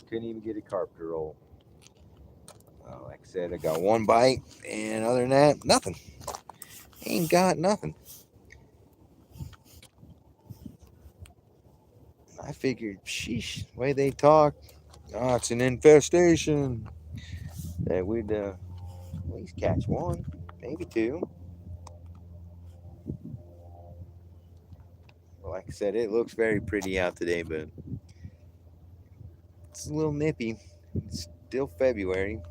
Couldn't even get a carp to roll. Like I said, I got one bite, and other than that, nothing. Ain't got nothing. I figured, sheesh, the way they talk, oh, it's an infestation. That we'd at least catch one, maybe two. Like I said, it looks very pretty out today, but it's a little nippy. It's still February.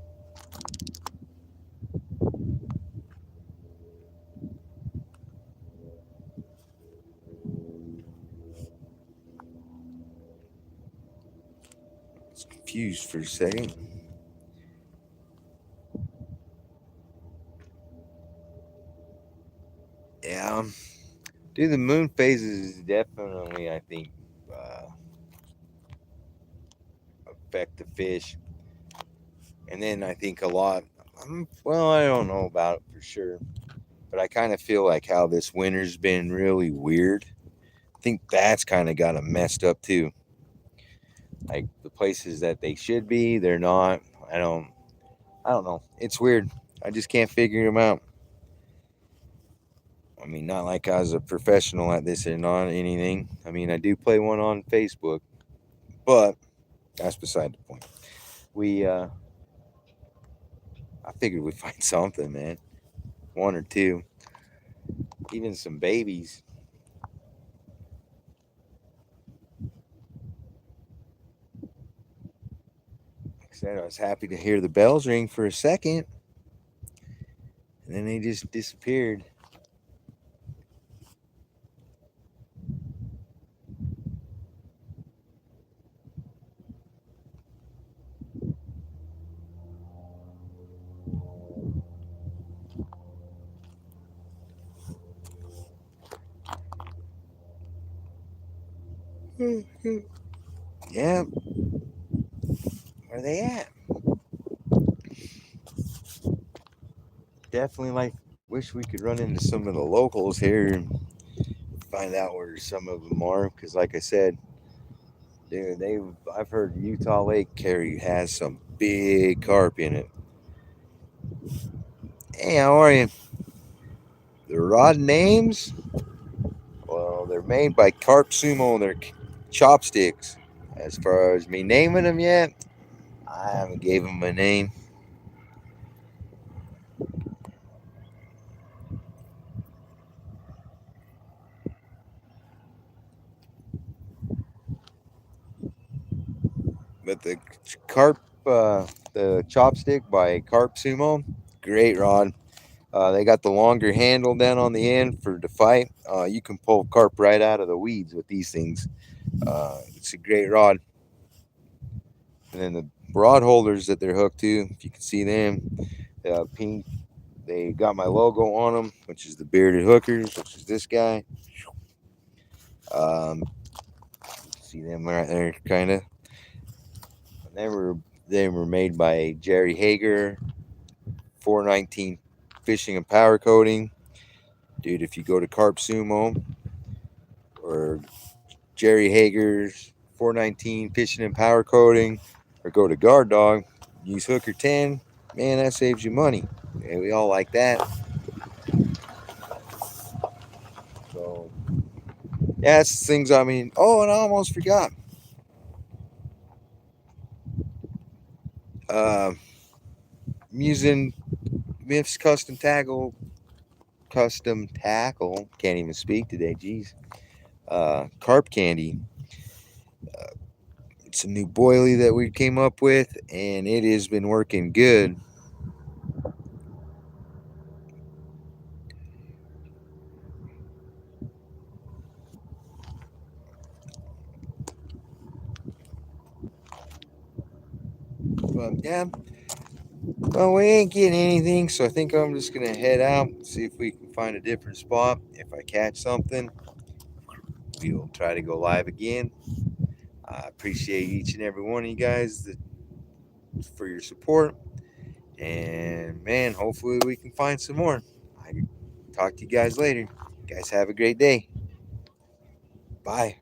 I was confused for a second. Yeah, dude, the moon phases is definitely, I think, uh, affect the fish. And then I think a lot, well, I don't know about it for sure, but I kind of feel like how this winter's been really weird. I think that's kind of got them messed up too. Like the places that they should be, they're not. I don't know. It's weird. I just can't figure them out. I mean, not like I was a professional at this or not anything. I mean, I do play one on Facebook, but that's beside the point. We, I figured we'd find something, man. One or two, even some babies. Like I said, I was happy to hear the bells ring for a second, and then they just disappeared. Yeah. Where they at? Definitely wish we could run into some of the locals here and find out where some of them are. Because like I said, dude, I've heard Utah Lake Carry has some big carp in it. Hey, how are you? The rod names? Well, they're made by Carp Sumo. They're chopsticks. As far as me naming them yet, I haven't gave them a name. But the chopstick by Carp Sumo, great rod. They got the longer handle down on the end for the fight. You can pull carp right out of the weeds with these things. It's a great rod. And then the rod holders that they're hooked to, if you can see them, pink. They got my logo on them, which is the bearded hookers, which is this guy. Um, see them right there, kind of. They were made by Jerry Hager, 419 Fishing and Power Coating. Dude, if you go to Carp Sumo or Jerry Hager's 419 Fishing and Power Coating, or go to Guard Dog, use Hooker 10, man, that saves you money. Yeah, we all like that. So, yeah, it's things I mean. Oh, and I almost forgot. I'm using Miff's custom tackle. Can't even speak today. Jeez. Carp candy. It's a new boilie that we came up with, and it has been working good. But yeah, well, we ain't getting anything, so I think I'm just gonna head out, see if we can find a different spot. If I catch something, we will try to go live again. I appreciate each and every one of you guys for your support. And man, hopefully we can find some more. I talk to you guys later. You guys have a great day. Bye.